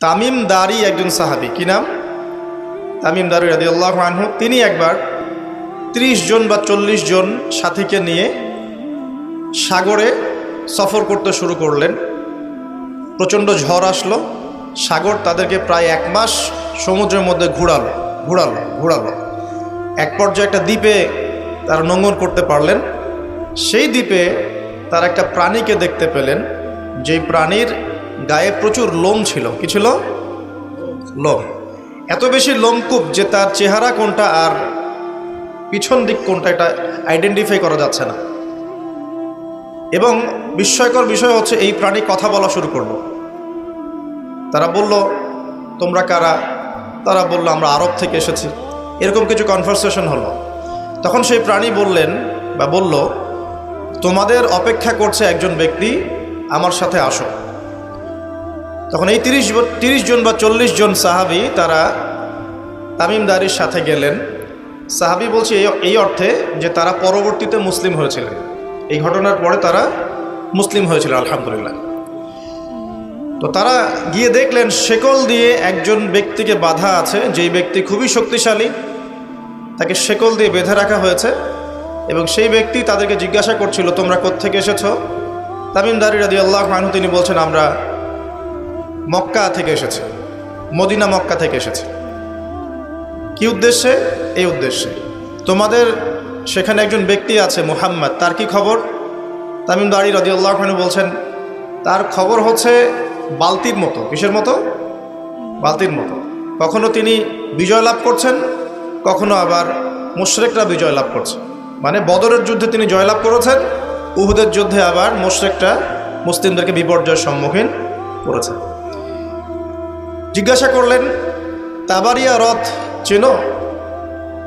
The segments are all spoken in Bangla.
তামিম দারি একজন সাহাবী, কি নাম? তামিম দারি রাদিয়াল্লাহু আনহু। তিনি একবার 30 জন বা 40 জন সাথীকে নিয়ে সাগরে সফর করতে শুরু করলেন। প্রচণ্ড ঝড় আসলো, সাগর তাদেরকে প্রায় 1 মাস সমুদ্রের মধ্যে ঘুরালো। এক পর্যায়ে একটা দ্বীপে তারা নোঙর করতে পারলেন। সেই দ্বীপে তারা একটা প্রাণীকে দেখতে পেলেন, যেই প্রাণীর গায়ে প্রচুর লোম ছিল। কি ছিল? লোম। এত বেশি লোমকূপ যে তার চেহারা কোনটা আর পিছন দিক কোনটা এটা আইডেন্টিফাই করা যাচ্ছে না। এবং বিস্ময়কর বিষয় হচ্ছে এই প্রাণী কথা বলা শুরু করলো। তারা বলল, তোমরা কারা? তারা বলল, আমরা আরব থেকে এসেছি। এরকম কিছু কনভারসেশন হলো। তখন সেই প্রাণী বলল, তোমাদের অপেক্ষা করছে একজন ব্যক্তি, আমার সাথে আসো। তখন এই 30 জন বা 40 জন সাহাবী তারা তামিম দারির সাথে গেলেন। সাহাবী বলছে এই অর্থে যে তারা পরবর্তীতে মুসলিম হয়েছিলেন। এই ঘটনার পরে তারা মুসলিম হয়েছিল, আলহামদুলিল্লাহ। তো তারা গিয়ে দেখলেন শেকল দিয়ে একজন ব্যক্তিকে বাঁধা আছে, যেই ব্যক্তি খুবই শক্তিশালী, তাকে শেকল দিয়ে বেঁধে রাখা হয়েছে। এবং সেই ব্যক্তি তাদেরকে জিজ্ঞাসা করছিল, তোমরা কোত্থেকে এসেছো? তামিম দারি রাদিয়াল্লাহু আনহু তিনি বলছেন, আমরা মক্কা থেকে এসেছি, মদিনা মক্কা থেকে এসেছি। কি উদ্দেশ্যে? এই উদ্দেশ্যে, তোমাদের সেখানে একজন ব্যক্তি আছে মুহাম্মদ, তার কি খবর? তামিম দারি রাদিয়াল্লাহু আনহু বলছেন, তার খবর হচ্ছে বালতির মতো। কিসের মতো? বালতির মতো। কখনো তিনি বিজয় লাভ করছেন, কখনো আবার মুশরিকরা বিজয় লাভ করছে। মানে বদরের যুদ্ধে তিনি জয়লাভ করেছেন, উহুদের যুদ্ধে আবার মুশরিকরা মুসলিমদেরকে বিপর্যয়ের সম্মুখীন করেছে। জিজ্ঞাসা করলেন, তাবারিয়া হ্রদ চেনো?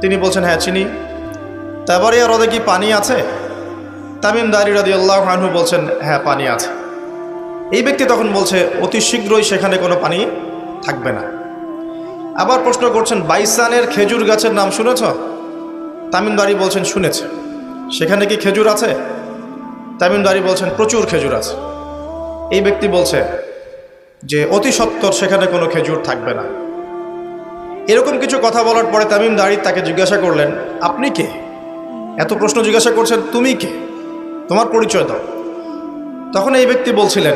তিনি বলছেন, হ্যাঁ চিনি। তাবারিয়া হ্রদে কি পানি আছে? তামিম দারি রাদিয়াল্লাহু আনহু বলছেন, হ্যাঁ পানি আছে। এই ব্যক্তি তখন বলছে, অতি শীঘ্রই সেখানে কোনো পানি থাকবে না। আবার প্রশ্ন করছেন, বাইসানের খেজুর গাছের নাম শুনেছ? তামিম দারি বলছেন, শুনেছে। সেখানে কি খেজুর আছে? তামিম দারি বলছেন, প্রচুর খেজুর আছে। এই ব্যক্তি বলছে যে অতি সত্বর সেখানে কোনো খেজুর থাকবে না। এরকম কিছু কথা বলার পরে তামিম দারি তাকে জিজ্ঞাসা করলেন, আপনি কে? এত প্রশ্ন জিজ্ঞাসা করছেন, তুমি কে? তোমার পরিচয় দাও। তখন এই ব্যক্তি বলছিলেন,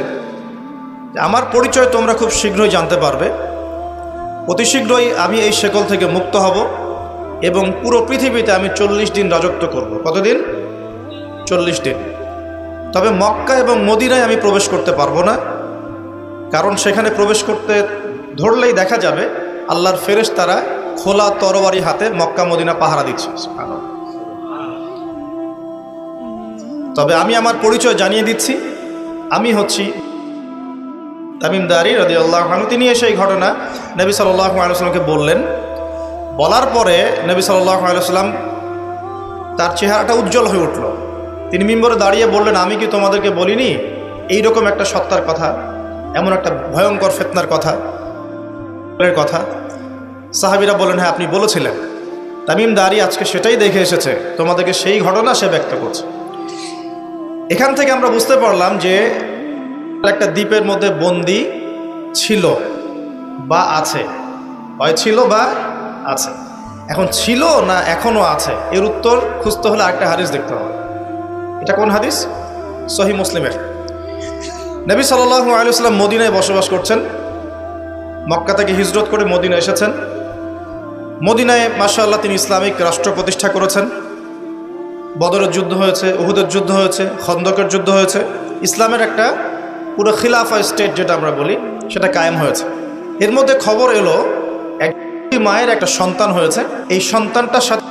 আমার পরিচয় তোমরা খুব শীঘ্রই জানতে পারবে। অতি শীঘ্রই আমি এই শেকল থেকে মুক্ত হব এবং পুরো পৃথিবীতে আমি 40 দিন রাজত্ব করব। কতদিন? 40 দিন। তবে মক্কা এবং মদিনায় আমি প্রবেশ করতে পারবো না, কারণ সেখানে প্রবেশ করতে ধরলেই দেখা যাবে আল্লাহর ফেরেশতারা খোলা তরবারি হাতে মক্কা মদিনা পাহারা দিচ্ছে। তবে আমি আমার পরিচয় জানিয়ে দিচ্ছি, আমি হচ্ছি তামিম দারি রাদিয়াল্লাহু আনহু। তিনি এসে এই ঘটনা নবী সাল্লাল্লাহু আলাইহি ওয়াসাল্লামকে বললেন। বলার পরে নবী সাল্লাল্লাহু আলাইহি ওয়াসাল্লাম তার চেহারাটা উজ্জ্বল হয়ে উঠল। তিনি মিম্বরে দাঁড়িয়ে বললেন, আমি কি তোমাদেরকে বলিনি এইরকম একটা সত্তার কথা, এমন একটা ভয়ঙ্কর ফিতনার কথা? সাহাবীরা বললেন, হ্যাঁ আপনি বলেছিলেন। তামিম দারি আজকে সেটাই দেখে এসেছে, তোমাদেরকে সেই ঘটনা সে ব্যক্ত করছে। এখান থেকে আমরা বুঝতে পারলাম যে একটা দ্বীপের মধ্যে বন্দী ছিল বা আছে, হয় ছিল বা আছে। এখন ছিল না এখনো আছে, এর উত্তর খুঁজতে হলে আরেকটা হাদিস দেখতে হবে। এটা কোন হাদিস? সহিহ মুসলিমের। নবী সাল্লাল্লাহু আলাইহি ওয়াসাল্লাম মদিনায় বসবাস করছেন, মক্কা থেকে হিজরত করে মদিনায় এসেছেন। মদিনায় মাশাআল্লাহ তিনি ইসলামিক রাষ্ট্র প্রতিষ্ঠা করেছেন। বদরের যুদ্ধ হয়েছে, উহুদের যুদ্ধ হয়েছে, খন্দকের যুদ্ধ হয়েছে। ইসলামের একটা পুরো খিলাফা স্টেট যেটা আমরা বলি সেটা কায়েম হয়েছে। এর মধ্যে খবর এলো এক মায়ের একটা সন্তান হয়েছে, এই সন্তানটার সাথে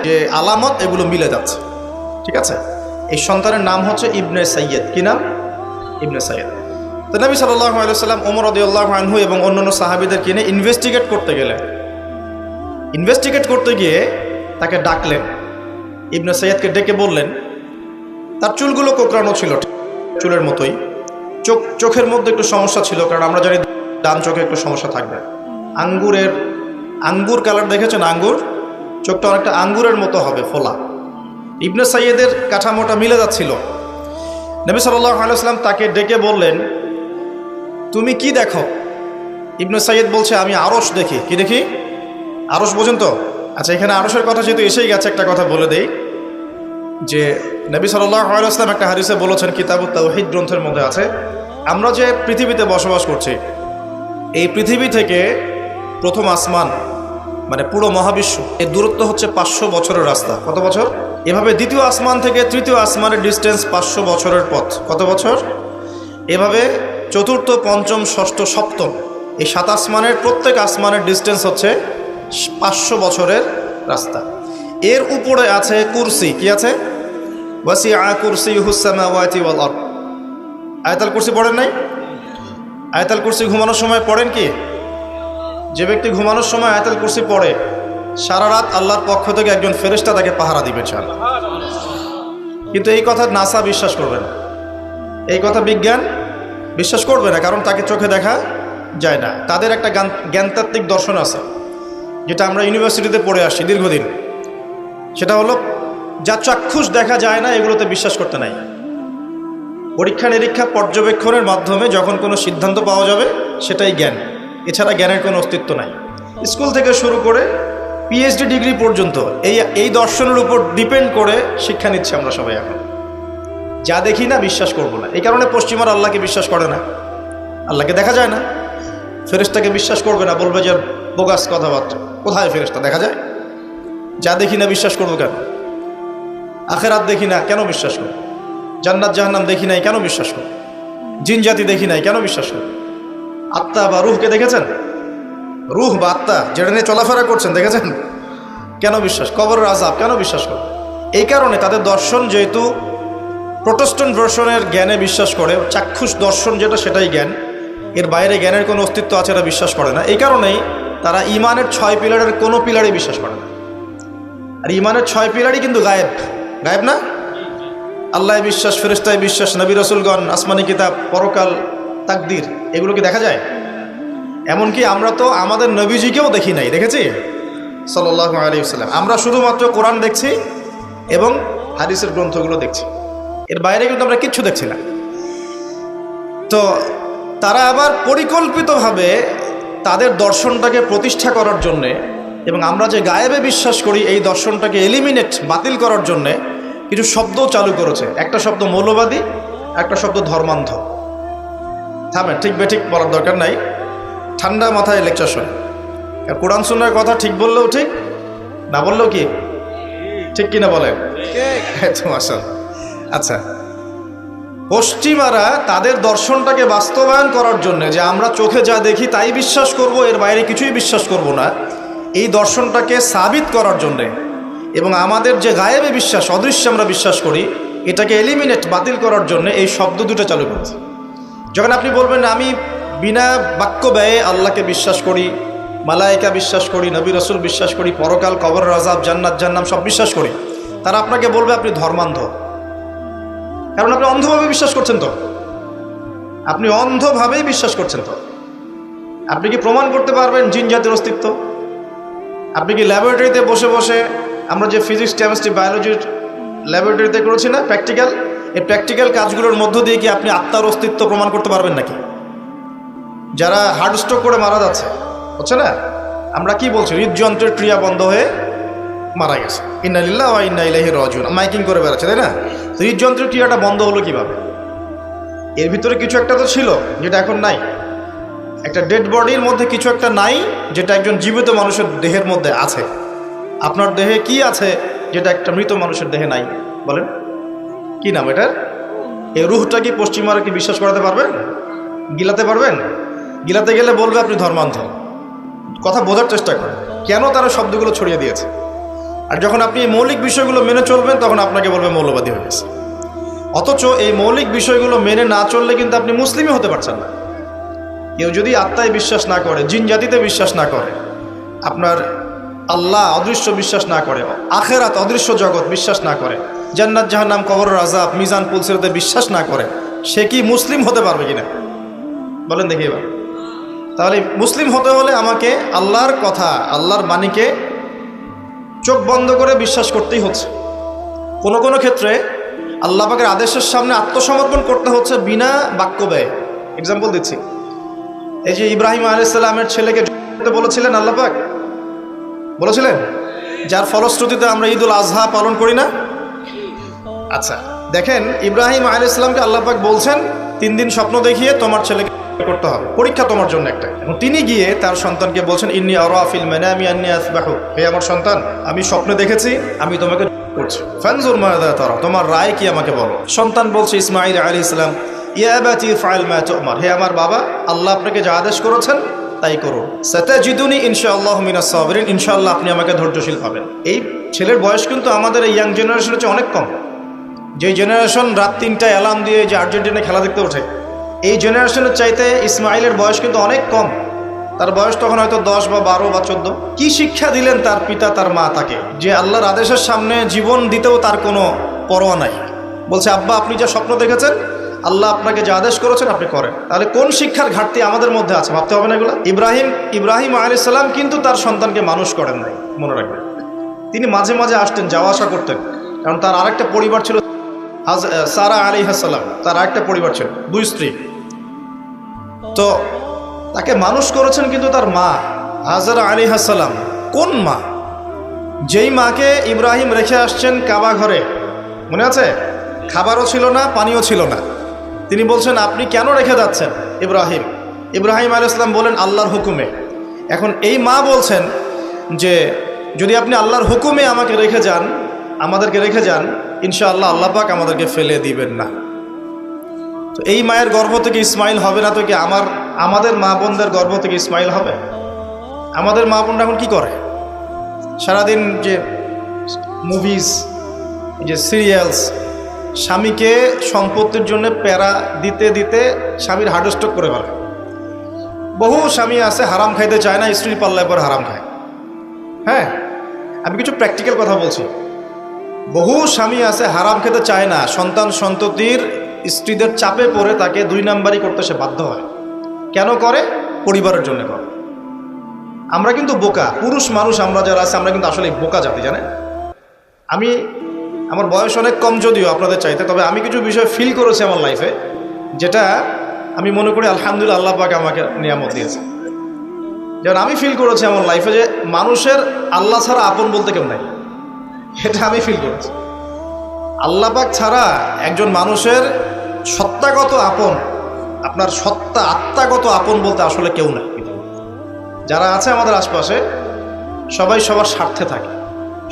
যে আলামত এগুলো মিলে যাচ্ছে। ঠিক আছে, এই সন্তানের নাম হচ্ছে ইবনে সাইয়্যেদ। কি নাম? ইবনে সাইয়্যেদ। তো নবী সাল্লাল্লাহু আলাইহি ওয়াসাল্লাম ওমর রাদিয়াল্লাহু আনহু এবং অন্যান্য সাহাবীদের কিনে ইনভেস্টিগেট করতে গেলেন। ইনভেস্টিগেট করতে গিয়ে তাকে ডাকলেন। ইবনে সাইয়্যেদকে ডেকে বললেন, তার চুলগুলো কোঁকড়ানো ছিল চুলের মতোই, চোখের মধ্যে একটু সমস্যা ছিল, কারণ আমরা জানি ডান চোখে একটু সমস্যা থাকবে। আঙ্গুর কালার দেখেছেন? আঙ্গুর, চোখটা অনেকটা আঙ্গুরের মতো হবে, ফোলা। ইবনে সাইয়্যেদের কাঠামোটা মিলে যাচ্ছিল। নবী সাল্লাল্লাহু আলাইহি ওয়াসাল্লাম তাকে ডেকে বললেন, তুমি কি দেখো? ইবনে সাইয়্যিদ বলছে আমি আরশ দেখি। কি দেখি? আরশ বোঝেন তো? আচ্ছা, এখানে আরশের কথা যেহেতু এসেই গেছে, একটা কথা বলে দেই যে নবী সাল্লাল্লাহু আলাইহি ওয়াসাল্লাম একটা হাদিসে বলেছেন, কিতাবুত তাওহীদ গ্রন্থের মধ্যে আছে, আমরা যে পৃথিবীতে বসবাস করছি, এই পৃথিবী থেকে প্রথম আসমান মানে পুরো মহাবিশ্ব এর দূরত্ব হচ্ছে 500 বছরের রাস্তা। কত বছর? এভাবে দ্বিতীয় আসমান থেকে তৃতীয় আসমানের ডিস্টেন্স 500 বছরের পথ। কত বছর? এভাবে চতুর্থ, পঞ্চম, ষষ্ঠ, সপ্তম এই 7 আসমানের প্রত্যেক আসমানের ডিস্টেন্স হচ্ছে 500 বছরের রাস্তা। এর উপরে আছে কুরসি। কি আছে? ওয়াসিআ কুরসিয়ুহুস সামাওয়াতি ওয়াল আরদ। আয়াতুল কুরসি পড়েন নাই? আয়াতুল কুরসি ঘুমানোর সময় পড়েন কি? যে ব্যক্তি ঘুমানোর সময় আয়াতুল কুরসি পড়ে, সারা রাত আল্লাহর পক্ষ থেকে একজন ফেরেশতা তাকে পাহারা দিবে। কিন্তু এই কথা নাসা বিশ্বাস করবে না, এই কথা বিজ্ঞান বিশ্বাস করবে না, কারণ তাকে চোখে দেখা যায় না। তাদের একটা জ্ঞানতাত্ত্বিক দর্শন আছে, যেটা আমরা ইউনিভার্সিটিতে পড়ে আসছি দীর্ঘদিন। সেটা হলো, যা চাক্ষুষ দেখা যায় না এগুলোতে বিশ্বাস করতে নাই। পরীক্ষা নিরীক্ষা পর্যবেক্ষণের মাধ্যমে যখন কোনো সিদ্ধান্ত পাওয়া যাবে সেটাই জ্ঞান, এছাড়া জ্ঞানের কোনো অস্তিত্ব নাই। স্কুল থেকে শুরু করে পিএইচডি ডিগ্রি পর্যন্ত এই দর্শনের উপর ডিপেন্ড করে শিক্ষা নিচ্ছি আমরা সবাই। এখন যা দেখি না বিশ্বাস করব না। এই কারণে পশ্চিমার আল্লাহকে বিশ্বাস করে না, আল্লাহকে দেখা যায় না। ফেরেশতাকে বিশ্বাস করবে না, বলবে যে বোগাস কথাবার্তা। কোথায় ফেরেশতা দেখা যায়? যা দেখি না বিশ্বাস করবো কেন? আখেরাত দেখি না কেন বিশ্বাস করব? জান্নাত জাহান্নাম দেখি নাই কেন বিশ্বাস করব? জিন জাতি দেখি নাই কেন বিশ্বাস করব? আত্মা বা রুহকে দেখেছেন? রুহ বা আত্মা যেটা নিয়ে চলাফেরা করছেন দেখেছেন? কেন বিশ্বাস? কবরের আযাব কেন বিশ্বাস করব? এই কারণে তাদের দর্শন যেহেতু প্রোটেস্ট্যান্ট ভার্সনের জ্ঞানে বিশ্বাস করে, চাক্ষুষ দর্শন যেটা সেটাই জ্ঞান, এর বাইরে জ্ঞানের কোনো অস্তিত্ব আছে এটা বিশ্বাস করে না। এই কারণেই তারা ইমানের 6 পিলারের কোনো পিলারে বিশ্বাস করে না। আর ইমানের 6 পিলারই কিন্তু গায়েব। গায়েব না? আল্লাহ বিশ্বাস, ফেরেশতায় বিশ্বাস, নবী রাসূলগণ, আসমানি কিতাব, পরকাল, তাকদীর, এগুলো কি দেখা যায়? এমনকি আমরা তো আমাদের নবীজিকেও দেখি নাই, দেখেছি? সাল্লাল্লাহু আলাইহি ওয়াসাল্লাম। আমরা শুধুমাত্র কোরআন দেখছি এবং হাদিসের গ্রন্থগুলো দেখছি, এর বাইরে কিন্তু আমরা কিচ্ছু দেখছি না। তো তারা আবার পরিকল্পিতভাবে তাদের দর্শনটাকে প্রতিষ্ঠা করার জন্যে এবং আমরা যে গায়েবে বিশ্বাস করি এই দর্শনটাকে এলিমিনেট, বাতিল করার জন্যে কিছু শব্দও চালু করেছে। একটা শব্দ মৌলবাদী, একটা শব্দ ধর্মান্ধ। থামেন, ঠিক বেঠিক বলার দরকার নাই, ঠান্ডা মাথায় লেকচার শোনেন। কোরআন সুন্নাহর কথা ঠিক বললেও ঠিক, না বললেও কি ঠিক কিনা বলেন? আচ্ছা, পশ্চিমারা তাদের দর্শনটাকে বাস্তবায়ন করার জন্য, যে আমরা চোখে যা দেখি তাই বিশ্বাস করব, এর বাইরে কিছুই বিশ্বাস করব না, এই দর্শনটাকে সাবিত করার জন্যে এবং আমাদের যে গায়েবে বিশ্বাস, অদৃশ্যে আমরা বিশ্বাস করি, এটাকে এলিমিনেট, বাতিল করার জন্য এই শব্দ দুটো চালু করেছে। যখন আপনি বলবেন আমি বিনা বাক্য ব্যয়ে আল্লাহকে বিশ্বাস করি, মালায়েকা বিশ্বাস করি, নবী রাসূল বিশ্বাস করি, পরকাল, কবরের আযাব, জান্নাত জাহান্নাম সব বিশ্বাস করি, তারা আপনাকে বলবে আপনি ধর্মান্ধ। কারণ আপনি অন্ধভাবে বিশ্বাস করছেন। তো আপনি অন্ধভাবেই বিশ্বাস করছেন। তো আপনি কি প্রমাণ করতে পারবেন জিন জাতির অস্তিত্ব? আপনি কি ল্যাবরেটরিতে বসে বসে, আমরা যে ফিজিক্স, কেমিস্ট্রি, বায়োলজির ল্যাবরেটরিতে করেছি না প্র্যাকটিক্যাল, এই প্র্যাকটিক্যাল কাজগুলোর মধ্য দিয়ে কি আপনি আত্মার অস্তিত্ব প্রমাণ করতে পারবেন নাকি? যারা হার্ট স্ট্রোক করে মারা যাচ্ছে, হচ্ছে না, আমরা কি বলছি? হৃদযন্ত্রের ক্রিয়া বন্ধ হয়ে মারা গেছে, ইন্না লিল্লাহি ওয়া ইন্না ইলাইহি রাজিউন, মাইকিং করে বেড়াচ্ছে, তাই না? তো হৃদযন্ত্রের ক্রিয়াটা বন্ধ হলো কিভাবে? এর ভিতরে কিছু একটা তো ছিল যেটা এখন নাই। একটা ডেড বডির মধ্যে কিছু একটা নাই যেটা একজন জীবিত মানুষের দেহের মধ্যে আছে। আপনার দেহে কি আছে যেটা একটা মৃত মানুষের দেহে নাই? বলেন কি নাম এটার? এই রুহটা কি পশ্চিমারা কি বিশ্বাস করাতে পারবেন? গিলাতে পারবেন? গিলাতে গেলে বলবে আপনি ধর্মান্ধ। কথা বোঝার চেষ্টা করেন কেন তারা শব্দগুলো ছড়িয়ে দিয়েছে। আর যখন আপনি এই মৌলিক বিষয়গুলো মেনে চলবেন তখন আপনাকে বলবে মৌলবাদী হয়ে গেছে। অথচ এই মৌলিক বিষয়গুলো মেনে না চললে কিন্তু আপনি মুসলিমই হতে পারছেন না। কেউ যদি আত্মায় বিশ্বাস না করে, জিন জাতিতে বিশ্বাস না করে, আপনার আল্লাহ অদৃশ্য বিশ্বাস না করে, আখেরাত অদৃশ্য জগৎ বিশ্বাস না করে, জান্নাত জাহান্নাম, কবরের আযাব, মিজান পুলসিরাতে বিশ্বাস না করে, সে কি মুসলিম হতে পারবে কিনা বলেন দেখি এবার। তাহলে মুসলিম হতে হলে আমাকে আল্লাহর কথা, আল্লাহর বাণীকে চোখ বন্ধ করে বিশ্বাস করতেই হচ্ছে। কোনো কোনো ক্ষেত্রে আল্লাহ পাকের আদেশের সামনে আত্মসমর্পণ করতে হচ্ছে বিনা বাক্য ব্যয়। এক্সাম্পল দিচ্ছি, এই যে ইব্রাহিম আলাইহিস সালামের ছেলেকে বলেছিলেন আল্লাহ পাক, বলেছিলেন, যার ফলশ্রুতিতে আমরা ঈদুল আজহা পালন করি না। আচ্ছা দেখেন, ইব্রাহিম আলাইহিস সালামকে আল্লাহ পাক বলছেন 3 দিন স্বপ্ন দেখিয়ে তোমার ছেলেকে করতে হবে, পরীক্ষা তোমার জন্য একটা। এবং তিনি গিয়ে তার সন্তানকে বলছেন, ইন্নী আরা ফিল মানামি আন্নী আসবাহু, হে আমার সন্তান, আমি স্বপ্নে দেখেছি আমি তোমাকে করছি, ফানজুর মাযা তারা, তোমার রায় কি আমাকে বলো। সন্তান বলছে ইসমাঈল আলাইহিস সালাম, ইয়া আবাতি ফাআল মা তু'মার, হে আমার বাবা, আল্লাহ আপনাকে যা আদেশ করেছেন তাই করুন। সাতাজিদুনি ইনশাআল্লাহু মিনাস সাবিরিন, ইনশাআল্লাহ আপনি আমাকে ধৈর্যশীল পাবেন। এই ছেলের বয়স কিন্তু আমাদের এই ইয়াং জেনারেশনের চেয়ে অনেক কম। যে জেনারেশন রাত 3টায় অ্যালার্ম দিয়ে যে আর্জেন্টিনায় খেলা দেখতে ওঠে, এই জেনারেশনের চাইতে ইসমাইলের বয়স কিন্তু অনেক কম। তার বয়স তখন হয়তো 10 বা 12 বা 14। কি শিক্ষা দিলেন তার পিতা তার মা তাকে, যে আল্লাহর আদেশের সামনে জীবন দিতেও তার কোনো পরোয়া নাই। বলছে, আব্বা আপনি যা স্বপ্ন দেখেছেন, আল্লাহ আপনাকে যা আদেশ করেছেন আপনি করেন। তাহলে কোন শিক্ষার ঘাটতি আমাদের মধ্যে আছে, ভাবতে হবে না এগুলো। ইব্রাহিম আলাইহিস সালাম কিন্তু তার সন্তানকে মানুষ করেন নাই, মনে রাখবেন। তিনি মাঝে মাঝে আসতেন, যাওয়া আসা করতেন, কারণ তার আরেকটা পরিবার ছিল, সারা আলাইহিস সালাম, তার আরেকটা পরিবার ছিল, 2 স্ত্রী। তো তাকে মানুষ করেছেন কিন্তু তার মা হাজারা আলাইহিস সালাম। কোন মা? যেই মাকে ইব্রাহিম রেখে আসছেন কাবা ঘরে, মনে আছে? খাবারও ছিল না, পানিও ছিল না। তিনি বলছেন, আপনি কেন রেখে যাচ্ছেন ইব্রাহিম আলাইহিস সালাম বলেন, আল্লাহর হুকুমে। এখন এই মা বলছেন যে যদি আপনি আল্লাহর হুকুমে আমাকে রেখে যান, আমাদেরকে রেখে যান, ইনশাআল্লাহ আল্লাহ পাক আমাদেরকে ফেলে দিবেন না। তো এই মায়ের গর্ভ থেকে ইসমাইল হবে না তো কি আমাদের মা বোনদের গর্ভ থেকে ইসমাইল হবে? আমাদের মা বোনরা এখন কি করে? সারাদিন যে মুভিজ, যে সিরিয়ালস, স্বামীকে সম্পত্তির জন্য প্যারা দিতে দিতে স্বামীর হার্ট স্ট্রোক করে ফেলে। বহু স্বামী আছে হারাম খাইতে চায় না, স্ত্রীর পাল্লায় পর হারাম খায়। হ্যাঁ, আমি কিছু প্র্যাকটিক্যাল কথা বলছি। বহু স্বামী আছে হারাম খেতে চায় না, সন্তান সন্ততির স্ত্রীদের চাপে পড়ে তাকে 2 নাম্বারই করতে সে বাধ্য হয়। কেন করে? পরিবারের জন্য করে। আমরা কিন্তু বোকা পুরুষ মানুষ, আমরা যারা আছে আমরা কিন্তু আসলে বোকা জাতি, জানেন? আমার বয়স অনেক কম যদিও আপনাদের চাইতে, তবে আমি কিছু বিষয় ফিল করেছি আমার লাইফে, যেটা আমি মনে করি আলহামদুলিল্লাহ আল্লাহ পাক আমাকে নিয়ামত দিয়েছে। যেমন আমি ফিল করেছি আমার লাইফে যে মানুষের আল্লাহ ছাড়া আপন বলতে কেউ নাই, এটা আমি ফিল করেছি। আল্লাহ পাক ছাড়া একজন মানুষের সত্তাগত আপন, আপনার সত্তা আত্মাগত আপন বলতে আসলে কেউ নাই। যারা আছে আমাদের আশপাশে সবাই সবার স্বার্থে থাকে,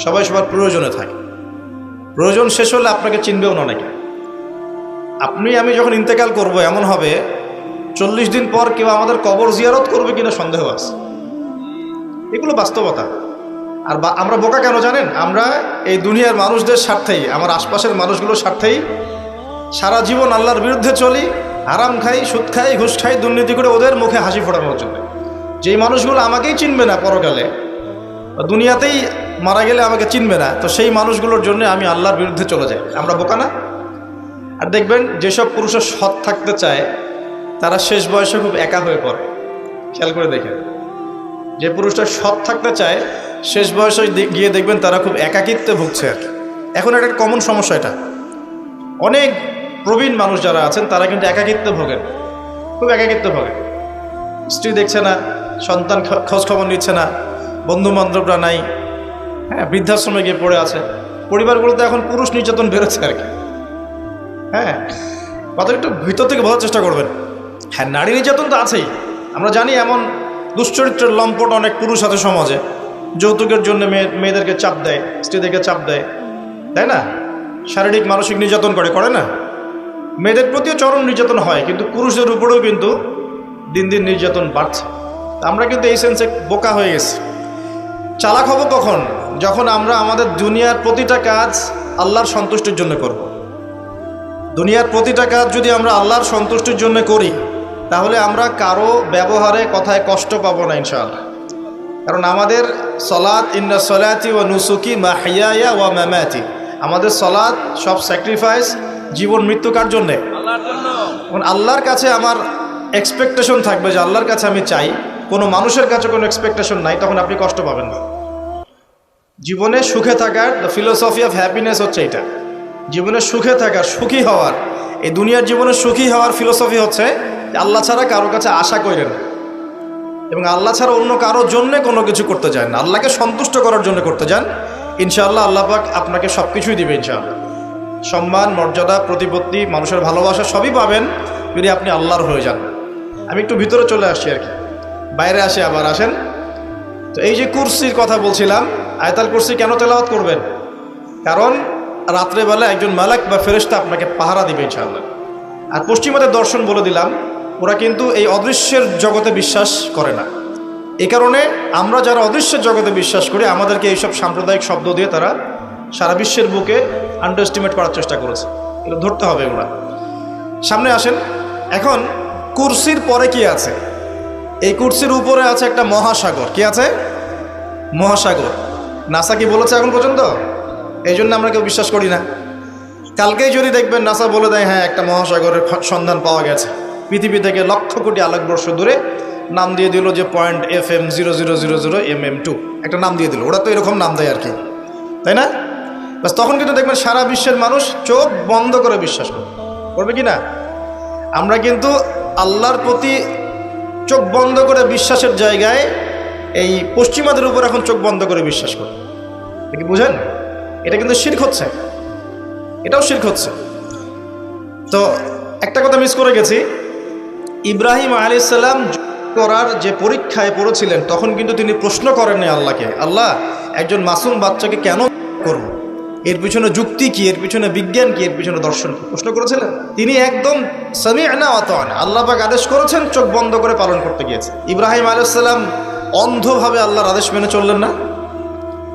সবাই সবার প্রয়োজনে থাকে। প্রয়োজন শেষ হলে আপনাকে চিনবেও না নাকি। আমি যখন ইন্তেকাল করব, এমন হবে 40 দিন পর কেউ আমাদের কবর জিয়ারত করবে কিনা সন্দেহ আছে। এগুলো বাস্তবতা। আর আমরা বোকা কেন জানেন? আমরা এই দুনিয়ার মানুষদের স্বার্থেই, আমার আশপাশের মানুষগুলোর স্বার্থেই সারা জীবন আল্লাহর বিরুদ্ধে চলি, হারাম খাই, সুদ খাই, ঘুষ খাই, দুর্নীতি করে ওদের মুখে হাসি ফোটানোর জন্য। যেই মানুষগুলো আমাকেই চিনবে না পরকালে, দুনিয়াতেই মারা গেলে আমাকে চিনবে না, তো সেই মানুষগুলোর জন্য আমি আল্লাহর বিরুদ্ধে চলে যাই। আমরা বোকা না? আর দেখবেন যেসব পুরুষের সৎ থাকতে চায় তারা শেষ বয়সে খুব একা হয়ে পড়ে। খেয়াল করে দেখেন, যে পুরুষটা সৎ থাকতে চায় শেষ বয়সে গিয়ে দেখবেন তারা খুব একাকিত্বে ভুগছে। আর এখন একটা কমন সমস্যা, এটা অনেক প্রবীণ মানুষ যারা আছেন তারা কিন্তু একাকিত্বে ভোগেন, খুব একাকিত্বে ভোগেন। স্ত্রী দেখছে না, সন্তান খোঁজ খবর নিচ্ছে না, বন্ধু বান্ধবরা নাই, হ্যাঁ, বৃদ্ধাশ্রমে গিয়ে পড়ে আছে। পরিবারগুলোতে এখন পুরুষ নির্যাতন বেরোচ্ছে আর কি। হ্যাঁ, কথা একটু ভিতর থেকে বোঝার চেষ্টা করবেন। হ্যাঁ, নারী নির্যাতন তো আছেই, আমরা জানি। এমন দুশ্চরিত্রের লম্পট অনেক পুরুষ আছে সমাজে, যৌতুকের জন্য মেয়েদেরকে চাপ দেয়, স্ত্রীদেরকে চাপ দেয়, তাই না? শারীরিক মানসিক নির্যাতন করে না? মেয়েদের প্রতিও চরম নির্যাতন হয়, কিন্তু পুরুষদের উপরেও কিন্তু দিন দিন নির্যাতন বাড়ছে। আমরা কিন্তু এই সেন্সে বোকা হয়ে গেছি। চালাক হব কখন? যখন আমরা আমাদের দুনিয়ার প্রতিটা কাজ আল্লাহর সন্তুষ্টির জন্য করব। দুনিয়ার প্রতিটা কাজ যদি আমরা আল্লাহর সন্তুষ্টির জন্য করি, তাহলে আমরা কারো ব্যবহারে কথায় কষ্ট পাবো না ইনশাআল্লাহ। কারণ আমাদের সলাত, ইন্না সলাতি ওয়া নুসুকি মাহইয়ায়া ওয়া মামাতি, আমাদের সলাত সব স্যাক্রিফাইস, জীবন মৃত্যু কার জন্যে? আল্লাহর জন্য। আল্লাহর কাছে আমার এক্সপেকটেশন থাকবে যে আল্লাহর কাছে আমি চাই, কোনো মানুষের কাছে কোনো এক্সপেকটেশন নাই, তখন আপনি কষ্ট পাবেন না। জীবনে সুখে থাকার দ্য ফিলোসফি অফ হ্যাপিনেস হচ্ছে এটা। জীবনে সুখে থাকার, সুখী হওয়ার, এই দুনিয়ার জীবনে সুখী হওয়ার ফিলোসফি হচ্ছে আল্লাহ ছাড়া কারোর কাছে আশা করেন না। এবং আল্লাহ ছাড়া অন্য কারোর জন্য কোনো কিছু করতে চান না, আল্লাহকে সন্তুষ্ট করার জন্য করতে চান, ইনশাআল্লাহ আল্লাহ পাক আপনাকে সব কিছুই দিবে ইনশাআল্লাহ। সম্মান, মর্যাদা, প্রতিপত্তি, মানুষের ভালোবাসা সবই পাবেন যদি আপনি আল্লাহর হয়ে যান। আমি একটু ভিতরে চলে আসছি আর কি, বাইরে আসে আবার আসেন। তো এই যে কুরসির কথা বলছিলাম, আয়াতুল কুরসি কেন তেলাওয়াত করবেন? কারণ রাত্রেবেলা একজন মালাক বা ফেরেশতা আপনাকে পাহারা দিবে ইনশাআল্লাহ। আর পশ্চিমাদের দর্শন বলে দিলাম, ওরা কিন্তু এই অদৃশ্যের জগতে বিশ্বাস করে না। এই কারণে আমরা যারা অদৃশ্যের জগতে বিশ্বাস করি, আমাদেরকে এইসব সাম্প্রদায়িক শব্দ দিয়ে তারা সারা বিশ্বের বুকে আন্ডারএস্টিমেট করার চেষ্টা করেছে। এগুলো ধরতে হবে ওরা। সামনে আসেন। এখন কুরসির পরে কি আছে? এই কুরসির উপরে আছে একটা মহাসাগর। কি আছে? মহাসাগর। নাসা কি বলেছে এখন পর্যন্ত? এই জন্য আমরা কেউ বিশ্বাস করি না। কালকেই যদি দেখবেন নাসা বলে দেয় হ্যাঁ একটা মহাসাগরের সন্ধান পাওয়া গেছে, পৃথিবী থেকে লক্ষ কোটি আলোকবর্ষ দূরে, নাম দিয়ে দিল যে .FM0000mm2, একটা নাম দিয়ে দিল। ওরা তো এরকম নাম দেয় আর কি, তাই না? বাস তখন কিন্তু দেখবেন সারা বিশ্বের মানুষ চোখ বন্ধ করে বিশ্বাস করবে কি না? আমরা কিন্তু আল্লাহর প্রতি চোখ বন্ধ করে বিশ্বাসের জায়গায় এই পশ্চিমাদের উপর এখন চোখ বন্ধ করে বিশ্বাস করি। কি বুঝেন? এটা কিন্তু শিরক হচ্ছে, এটাও শিরক হচ্ছে। তো একটা কথা মিস করে গেছি, ইব্রাহিম আলাইহিস সালাম করার যে পরীক্ষায় পড়েছিলেন তখন কিন্তু তিনি প্রশ্ন করেননি আল্লাহকে, আল্লাহ একজন মাসুম বাচ্চাকে কেন করব, এর পিছনে যুক্তি কি, এর পিছনে বিজ্ঞান কি, এর পিছনে দর্শন কি, প্রশ্ন করেছিলেন? তিনি একদম সামি'না ওয়া আতা'না, আল্লাহ পাক আদেশ করেছেন, চোখ বন্ধ করে পালন করতে গিয়েছে। ইব্রাহিম আলাইহিস সালাম অন্ধভাবে আল্লাহর আদেশ মেনে চললেন না?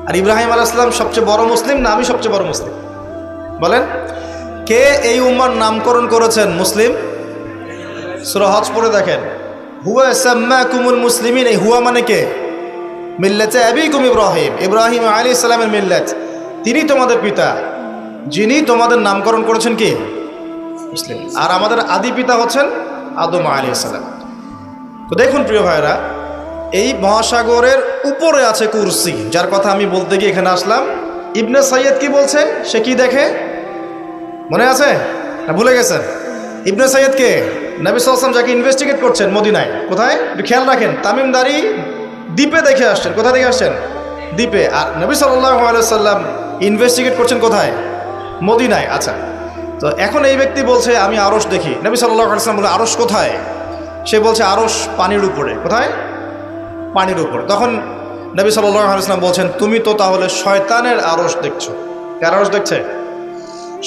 আর ইব্রাহিম আলাইহিস সালাম সবচেয়ে বড় মুসলিম না আমি সবচেয়ে বড় মুসলিম? বলেন, কে এই উম্মার নামকরণ করেছেন মুসলিম? সূরা হজ পড়ে দেখেন, হুয়া সাম্মাকুমুল মুসলিমিন। এই হুয়া মানে কে? মিল্লাতে আবিকুম ইব্রাহিম, ইব্রাহিম আলাইহিস সালামের মিল্লাত, তিনি তোমাদের পিতা, যিনি তোমাদের নামকরণ করেছেন কি? মুসলিম। আর আমাদের আদি পিতা হচ্ছেন আদম আলাইহিস সালাম। তো দেখুন প্রিয় ভাইরা, এই মহাসাগরের উপরে আছে কুরসি, যার কথা আমি বলতে গিয়ে এখানে আসলাম। ইবনে সাইয়্যিদ কি বলছে? সে কি দেখে মনে আছে না ভুলে গেছেন? ইবনে সাইয়্যিদ কে? নবী সাল্লাল্লাহু আলাইহি ওয়াসাল্লাম যাকে ইনভেস্টিগেট করছেন মদিনায়, কোথায় একটু খেয়াল রাখেন, তামিমদারি দ্বীপে দেখে আসছেন। কোথায় দেখে আসছেন? দ্বীপে। আর নবী সাল্লাল্লাহু আলাইহি ওয়াসাল্লাম ইনভেস্টিগেট করছেন কোথায়? মদিনায়। আচ্ছা, তো এখন এই ব্যক্তি বলছে আমি আরশ দেখি। নবী সাল্লাল্লাহু আলাইহি ওয়াসাল্লাম বলে আরশ কোথায়? সে বলছে আরশ পানির উপরে। কোথায়? পানির উপরে। তখন নবী সাল্লাল্লাহু আলাইহি ওয়াসাল্লাম বলছেন তুমি তো তাহলে শয়তানের আরশ দেখছো। কার আরশ দেখছে?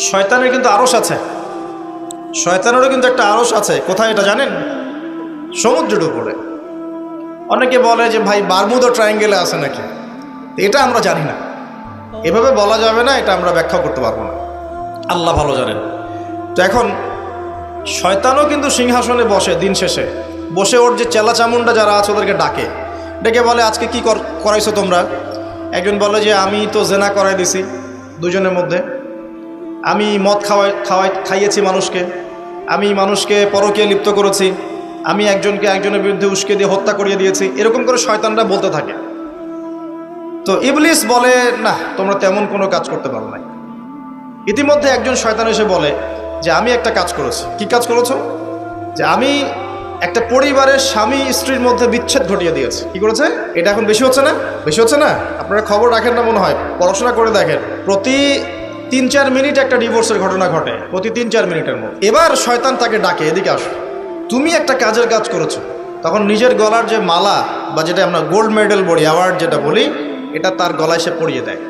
শয়তানের কিন্তু আরশ আছে, শয়তানেরও কিন্তু একটা আরশ আছে। কোথায় এটা জানেন? সমুদ্রের উপরে। অনেকে বলে যে ভাই বারমুদা ট্রায়াঙ্গেলে আছে নাকি, এটা আমরা জানি না, এভাবে বলা যাবে না, এটা আমরা ব্যাখ্যা করতে পারবো না, আল্লাহ ভালো জানেন। তো এখন শয়তানও কিন্তু সিংহাসনে বসে, দিন শেষে বসে ওর যে চেলা চামুন্ডা যারা আছে ওদেরকে ডাকে, ডেকে বলে আজকে কি করাইছো তোমরা? একজন বলে যে আমি তো জেনা করাই দিছি দুজনের মধ্যে, আমি মদ খাইয়েছি মানুষকে, আমি মানুষকে পরকীয়ায় লিপ্ত করেছি, আমি একজনকে একজনের বিরুদ্ধে উস্কে দিয়ে হত্যা করিয়ে দিয়েছি। এরকম করে শয়তানরা বলতে থাকে। তো ইবলিস বলে না, তোমরা তেমন কোনো কাজ করতে পারো না। ইতিমধ্যে একজন শয়তান এসে বলে যে আমি একটা কাজ করেছি। কি কাজ করেছো? যে আমি একটা পরিবারের স্বামী স্ত্রীর মধ্যে বিচ্ছেদ ঘটিয়ে দিয়েছে। কি করেছে? এটা এখন বেশি হচ্ছে না? বেশি হচ্ছে না? আপনারা খবর রাখেন না মনে হয়, পড়াশোনা করে দেখেন, প্রতি 3-4 মিনিট একটা ডিভোর্সের ঘটনা ঘটে, প্রতি 3-4 মিনিটের মধ্যে। এবার শয়তান তাকে ডাকে, এদিকে আসো, তুমি একটা কাজের কাজ করেছো। তখন নিজের গলার যে মালা বা যেটা আমরা গোল্ড মেডেল বলি, অ্যাওয়ার্ড যেটা বলি, এটা তার গলায় সে পরিয়ে দেয়,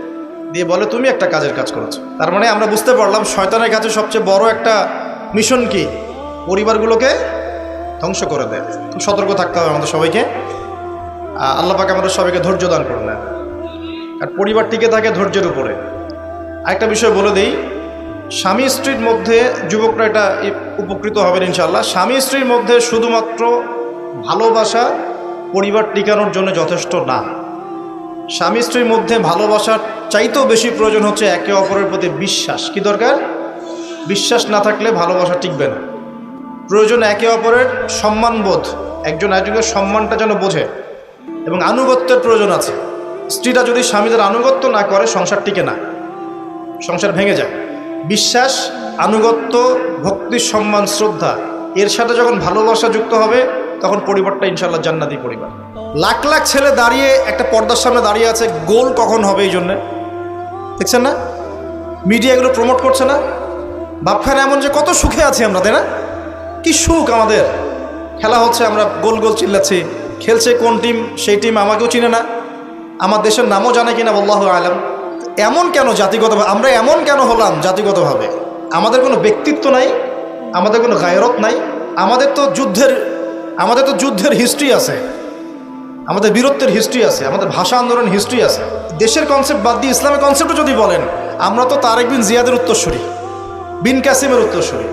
দিয়ে বলে তুমি একটা কাজের কাজ করেছো। তার মানে আমরা বুঝতে পারলাম শয়তানের কাছে সবচেয়ে বড় একটা মিশন কি? পরিবারগুলোকে ধ্বংস করে দেয়। খুব সতর্ক থাকতে হবে আমাদের সবাইকে। আল্লাহ পাক আমাদের সবাইকে ধৈর্য দান করুন। আর পরিবার টিকে থাকে ধৈর্যের উপরে। আরেকটা বিষয় বলে দেই, স্বামী স্ত্রীর মধ্যে যুবকরা এটা উপকৃত হবেন ইনশাআল্লাহ। স্বামী স্ত্রীর মধ্যে শুধুমাত্র ভালোবাসা পরিবার টিকানোর জন্য যথেষ্ট না। স্বামী স্ত্রীর মধ্যে ভালোবাসার চাইতেও বেশি প্রয়োজন হচ্ছে একে অপরের প্রতি বিশ্বাস। কি দরকার? বিশ্বাস না থাকলে ভালোবাসা টিকবে না। প্রয়োজন একে অপরের সম্মানবোধ, একজন একজনের সম্মানটা যেন বোঝে, এবং আনুগত্যের প্রয়োজন আছে। স্ত্রীরা যদি স্বামীদের আনুগত্য না করে সংসার টিকে না, সংসার ভেঙে যায়। বিশ্বাস, আনুগত্য, ভক্তি, সম্মান, শ্রদ্ধা, এর সাথে যখন ভালোবাসা যুক্ত হবে তখন পরিবারটা ইনশাআল্লাহ জান্নাতি পরিবার। লাখ লাখ ছেলে দাঁড়িয়ে একটা পর্দার সামনে দাঁড়িয়ে আছে, গোল কখন হবে এই জন্যে, দেখছেন না? মিডিয়া এগুলো প্রমোট করছে না? ভাবখানে এমন যে কত সুখে আছি আমরা, তাই না? কি সুখ আমাদের, খেলা হচ্ছে, আমরা গোল গোল চিল্লাচ্ছি, খেলছে কোন টিম, সেই টিম আমাকেও চিনে না, আমার দেশের নামও জানে কিনা আল্লাহু আলাম। এমন কেন জাতিগতভাবে আমরা এমন কেন হলাম জাতিগতভাবে? আমাদের কোনো ব্যক্তিত্ব নাই, আমাদের কোনো গায়রত নাই, আমাদের তো যুদ্ধের হিস্ট্রি আছে, আমাদের বীরত্বের হিস্ট্রি আছে, আমাদের ভাষা আন্দোলন হিস্ট্রি আছে। দেশের কনসেপ্ট বাদ দিয়ে ইসলামের কনসেপ্টও যদি বলেন, আমরা তো তারেক বিন জিয়াদের উত্তরসূরি, বিন কাসিমের উত্তরসূরি,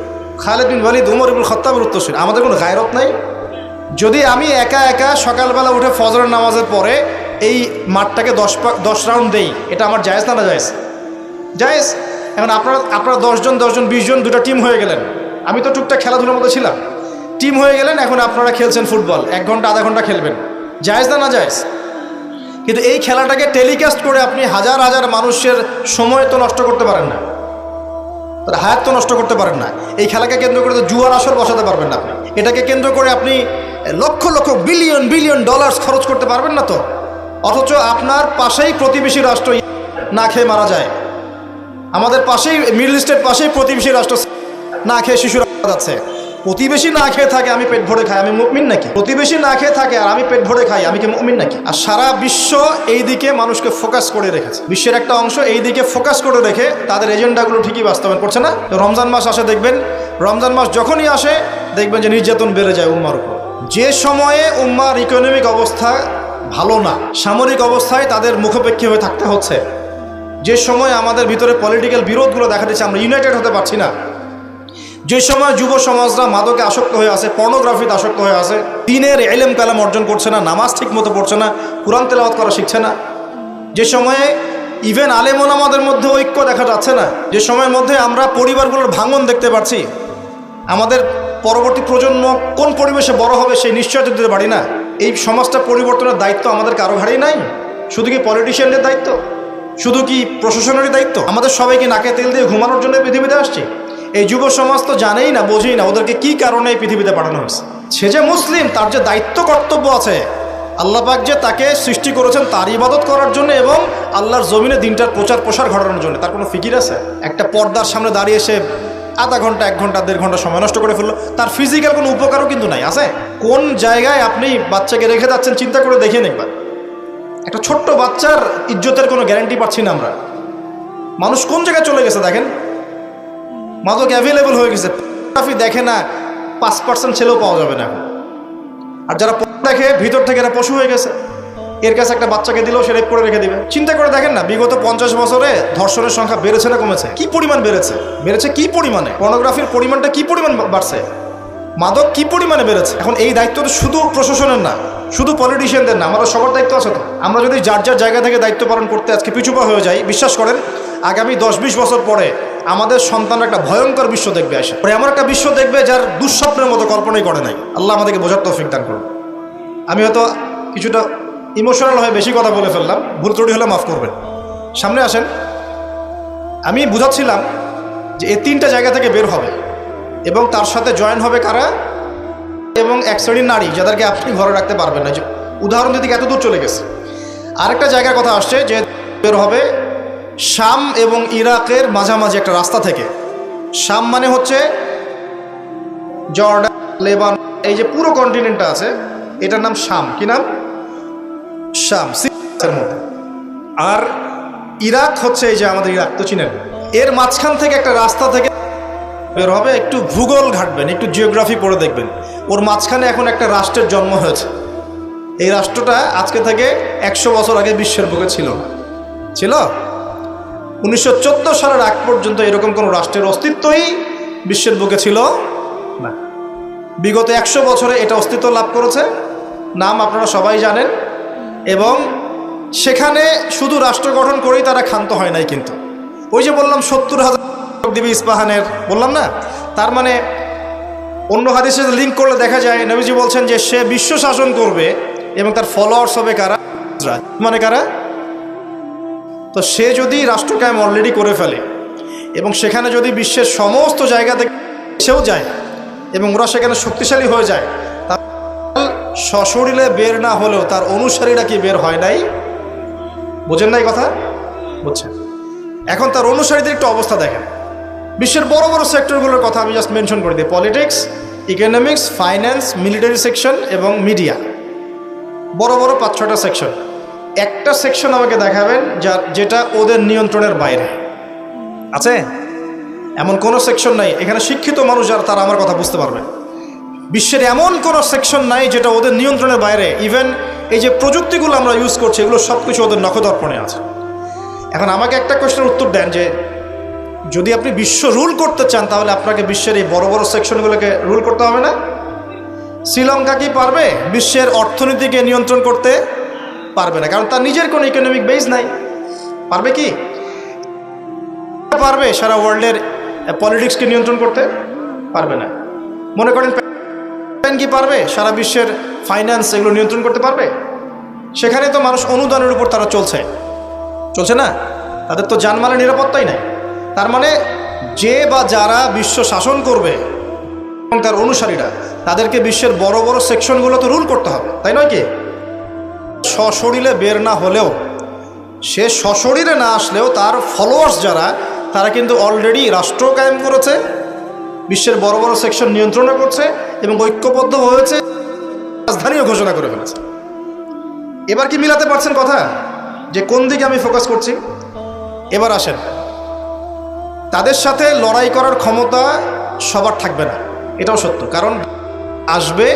খালেদ বিন ওয়ালিদ, উমর ইবনুল খাত্তাবের উত্তরসূরি। আমাদের কোনো গায়রত নাই? যদি আমি একা একা সকালবেলা উঠে ফজরের নামাজের পরে এই মাঠটাকে 10 রাউন্ড দেই, এটা আমার জায়েজ না জায়েজ? জায়েজ। এখন আপনারা 10 জন 20 জন দুটো টিম হয়ে গেলেন, আমি তো টুকটাক খেলাধুলার মধ্যে ছিলাম, টিম হয়ে গেলেন, এখন আপনারা খেলছেন ফুটবল, 1 ঘন্টা আধা ঘন্টা খেলবেন, জায়েজ না জায়েজ? কিন্তু এই খেলাটাকে টেলিকাস্ট করে আপনি হাজার হাজার মানুষের সময় তো নষ্ট করতে পারেন না, তার হায়াত তো নষ্ট করতে পারেন না। এই খেলাকে কেন্দ্র করে তো জুয়ার আসর বসাতে পারবেন না আপনি, এটাকে কেন্দ্র করে আপনি লক্ষ লক্ষ বিলিয়ন ডলার্স খরচ করতে পারবেন না তো। অথচ আপনার পাশেই প্রতিবেশী রাষ্ট্র না খেয়ে মারা যায়, আমাদের পাশেই মিডল ইস্টের পাশেই প্রতিবেশী রাষ্ট্র না খেয়ে শিশুরা যাচ্ছে। প্রতিবেশী না খেয়ে থাকে, আমি পেট ভরে খাই, আমি মুমিন নাকি? প্রতিবেশী না খেয়ে থাকে আর আমি পেট ভরে খাই, আমি কি মুমিন নাকি? আর সারা বিশ্ব এই দিকে মানুষকে ফোকাস করে রেখেছে, বিশ্বের একটা অংশ এই দিকে ফোকাস করে রেখে তাদের এজেন্ডাগুলো ঠিকই বাস্তবায়ন করছে না। রমজান মাস আসে, দেখবেন রমজান মাস যখনই আসে দেখবেন যে নির্যাতন বেড়ে যায় উম্মার উপর। যে সময়ে উম্মার ইকোনমিক অবস্থা ভালো না, সামরিক অবস্থায় তাদের মুখাপেক্ষী হয়ে থাকতে হচ্ছে, যে সময় আমাদের ভিতরে পলিটিক্যাল বিরোধগুলো দেখা দিচ্ছে, আমরা ইউনাইটেড হতে পারছি না, যে সময় যুব সমাজরা মাদকে আসক্ত হয়ে আছে, পর্নোগ্রাফিতে আসক্ত হয়ে আছে, দিনের ইলম কালাম অর্জন করছে না, নামাজ ঠিক মতো পড়ছে না, কুরআন তেলাওয়াত করা শিখছে না, যে সময়ে ইভেন আলেম ওলামাদের মধ্যে ঐক্য দেখা যাচ্ছে না, যে সময়ের মধ্যে আমরা পরিবারগুলোর ভাঙন দেখতে পাচ্ছি, আমাদের পরবর্তী প্রজন্ম কোন পরিবেশে বড় হবে সেই নিশ্চয়তা দিতে পারি না। এই সমাজটা পরিবর্তনের দায়িত্ব আমাদের কারো ঘাড়েই নাই। শুধু কি পলিটিশিয়ানদের দায়িত্ব? শুধু কি প্রশাসনেরই দায়িত্ব? আমাদের সবাইকে নাকে তেল দিয়ে ঘুমানোর জন্য পৃথিবীতে আসছে। এই যুব সমাজ তো জানেই না, বোঝেই না ওদেরকে কি কারণে এই পৃথিবীতে পাঠানো হয়েছে। সে যে মুসলিম, তার যে দায়িত্ব কর্তব্য আছে, আল্লাহ পাক যে তাকে সৃষ্টি করেছেন তার ইবাদত করার জন্য এবং আল্লাহর জমিনে দিনটার প্রচার প্রসার ঘটানোর জন্য, তার কোনো ফিকির আছে? একটা পর্দার সামনে দাঁড়িয়ে সে আধা ঘন্টা 1 ঘন্টা 1.5 ঘন্টা সময় নষ্ট করে ফেললো, তার ফিজিক্যাল কোনো উপকারও কিন্তু নাই। আছে? কোন জায়গায় আপনি বাচ্চাকে রেখে যাচ্ছেন চিন্তা করে দেখেন একবার। একটা ছোট্ট বাচ্চার ইজ্জতের কোনো গ্যারান্টি পাচ্ছি না আমরা। মানুষ কোন জায়গায় চলে গেছে দেখেন, মাদক অ্যাভেলেবল হয়ে গেছে, পর্নোগ্রাফি দেখে না 5% ছেলেও পাওয়া যাবে না এখন। আর যারা দেখে ভিতর থেকে এরা পশু হয়ে গেছে, এর কাছে একটা বাচ্চাকে দিলেও সে রেপ করে রেখে দিবে। চিন্তা করে দেখেন না, বিগত 50 বছরে ধর্ষণের সংখ্যা বেড়েছে না কমেছে? কি পরিমাণ বেড়েছে কি পরিমাণে? পর্নোগ্রাফির পরিমাণটা কি পরিমাণ বাড়ছে? মাদক কি পরিমাণে বেড়েছে? এখন এই দায়িত্ব তো শুধু প্রশাসনের না, শুধু পলিটিশিয়ানদের না, আমাদের সবার দায়িত্ব আছে তো। আমরা যদি যার যার জায়গা থেকে দায়িত্ব পালন করতে আজকে পিছুপা হয়ে যাই, বিশ্বাস করেন আগামী 10-20 বছর পরে আমাদের সন্তানরা একটা ভয়ঙ্কর বিশ্ব দেখবে আসে, এমন একটা বিশ্ব দেখবে যার দুঃস্বপ্নের মতো কল্পনাই করে নাই। আল্লাহ আমাদেরকে বোঝার তৌফিক দান করুন। আমি হয়তো কিছুটা ইমোশনাল হয়ে বেশি কথা বলে ফেললাম, ভুল ত্রুটি হলে মাফ করবেন। সামনে আসেন, আমি বুঝাচ্ছিলাম যে এই 3টা জায়গা থেকে বের হবে এবং তার সাথে জয়েন হবে কারা? এবং এক শ্রেণীর নারী যাদেরকে আপনি ঘরে রাখতে পারবেন না। উদাহরণ দিতে এত দূর চলে গেছে। আরেকটা জায়গার কথা আসছে যে বের হবে শাম এবং ইরাকের মাঝামাঝি একটা রাস্তা থেকে। শাম মানে হচ্ছে জর্ডান, লেবানন, এই যে পুরো কন্টিনেন্টটা আছে এটার নাম শাম। কি নাম? শাম, সিরিয়ার মধ্যে। আর ইরাক হচ্ছে এই যে আমাদের ইরাক তো চিনেন, এর মাঝখান থেকে একটা রাস্তা থেকে বের হবে। একটু ভূগোল ঘাটবেন, একটু জিওগ্রাফি পড়ে দেখবেন, ওর মাঝখানে এখন একটা রাষ্ট্রের জন্ম হয়েছে। এই রাষ্ট্রটা আজকে থেকে 100 বছর আগে বিশ্বের বুকে ছিল না। ছিল 1914 সালের আগ পর্যন্ত এরকম কোনো রাষ্ট্রের অস্তিত্বই বিশ্বের বুকে ছিল না। বিগত 100 বছরে এটা অস্তিত্ব লাভ করেছে, নাম আপনারা সবাই জানেন। এবং সেখানে শুধু রাষ্ট্র গঠন করেই তারা ক্ষান্ত হয় নাই, কিন্তু ওই যে বললাম 70,000 দিবি ইস্পাহানের, বললাম না? তার মানে অন্য হাদিসে লিঙ্ক করলে দেখা যায় নবীজি বলছেন যে সে বিশ্ব শাসন করবে এবং তার ফলোয়ার্স হবে কারা? মানে কারা? তো সে যদি রাষ্ট্র কায়েম অলরেডি করে ফেলে এবং সেখানে যদি বিশ্বের সমস্ত জায়গা থেকে সেও যায় এবং ওরা সেখানে শক্তিশালী হয়ে যায়, সশরীরে বের না হলেও তার অনুসারীরা কি বের হয় নাই? বোঝেন নাই কথা? বুঝছেন? এখন তার অনুসারীদের একটু অবস্থা দেখেন। বিশ্বের বড় বড় সেক্টরগুলোর কথা আমি জাস্ট মেনশন করে দিই। Politics, economics, finance, military section এবং মিডিয়া। বড় বড় 5-6টা সেকশন। একটা সেকশন আমাকে দেখাবেন যেটা ওদের নিয়ন্ত্রণের বাইরে আছে? এমন কোনো সেকশন নাই। এখানে শিক্ষিত মানুষ যারা তারা আমার কথা বুঝতে পারবে। বিশ্বের এমন কোনো সেকশন নাই যেটা ওদের নিয়ন্ত্রণের বাইরে। ইভেন এই যে প্রযুক্তিগুলো আমরা ইউজ করছি এগুলো সব কিছু ওদের নখদর্পণে আছে। এখন আমাকে একটা কোয়েশ্চেনের উত্তর দেন যে যদি আপনি বিশ্ব রুল করতে চান তাহলে আপনাকে বিশ্বের এই বড় বড় সেকশনগুলোকে রুল করতে হবে না? শ্রীলঙ্কা কি পারবে বিশ্বের অর্থনীতিকে নিয়ন্ত্রণ করতে? পারবে না, কারণ তার নিজের কোনো ইকোনমিক বেস নাই। পারবে কি? পারবে সারা ওয়ার্ল্ডের পলিটিক্সকে নিয়ন্ত্রণ করতে? পারবে না। মনে করেন কি পারবে সারা বিশ্বের ফাইন্যান্স এগুলো নিয়ন্ত্রণ করতে পারবে? সেখানে তো মানুষ অনুদানের উপর তারা চলছে না, তাদের তো জানমালের নিরাপত্তাই নাই। তার মানে যে বা যারা বিশ্ব শাসন করবে এবং তার অনুসারীরা তাদেরকে বিশ্বের বড় বড় সেকশনগুলো তো রুল করতে হবে, তাই নয় কি? সশরীরে বের না হলেও, সে সশরীরে না আসলেও তার ফলোয়ার্স যারা তারা কিন্তু অলরেডি রাষ্ট্র কায়েম করেছে, বিশ্বের বড় বড় সেকশন নিয়ন্ত্রণ করছে এবং ঐক্যবদ্ধ হয়েছে, রাজধানীও ঘোষণা করে ফেলেছে। এবার কি মিলাতে পারছেন কথা যে কোন দিকে আমি ফোকাস করছি? এবার আসেন, তাদের সাথে লড়াই করার ক্ষমতা সবার থাকবে না, এটাও সত্য। কারণ আসবে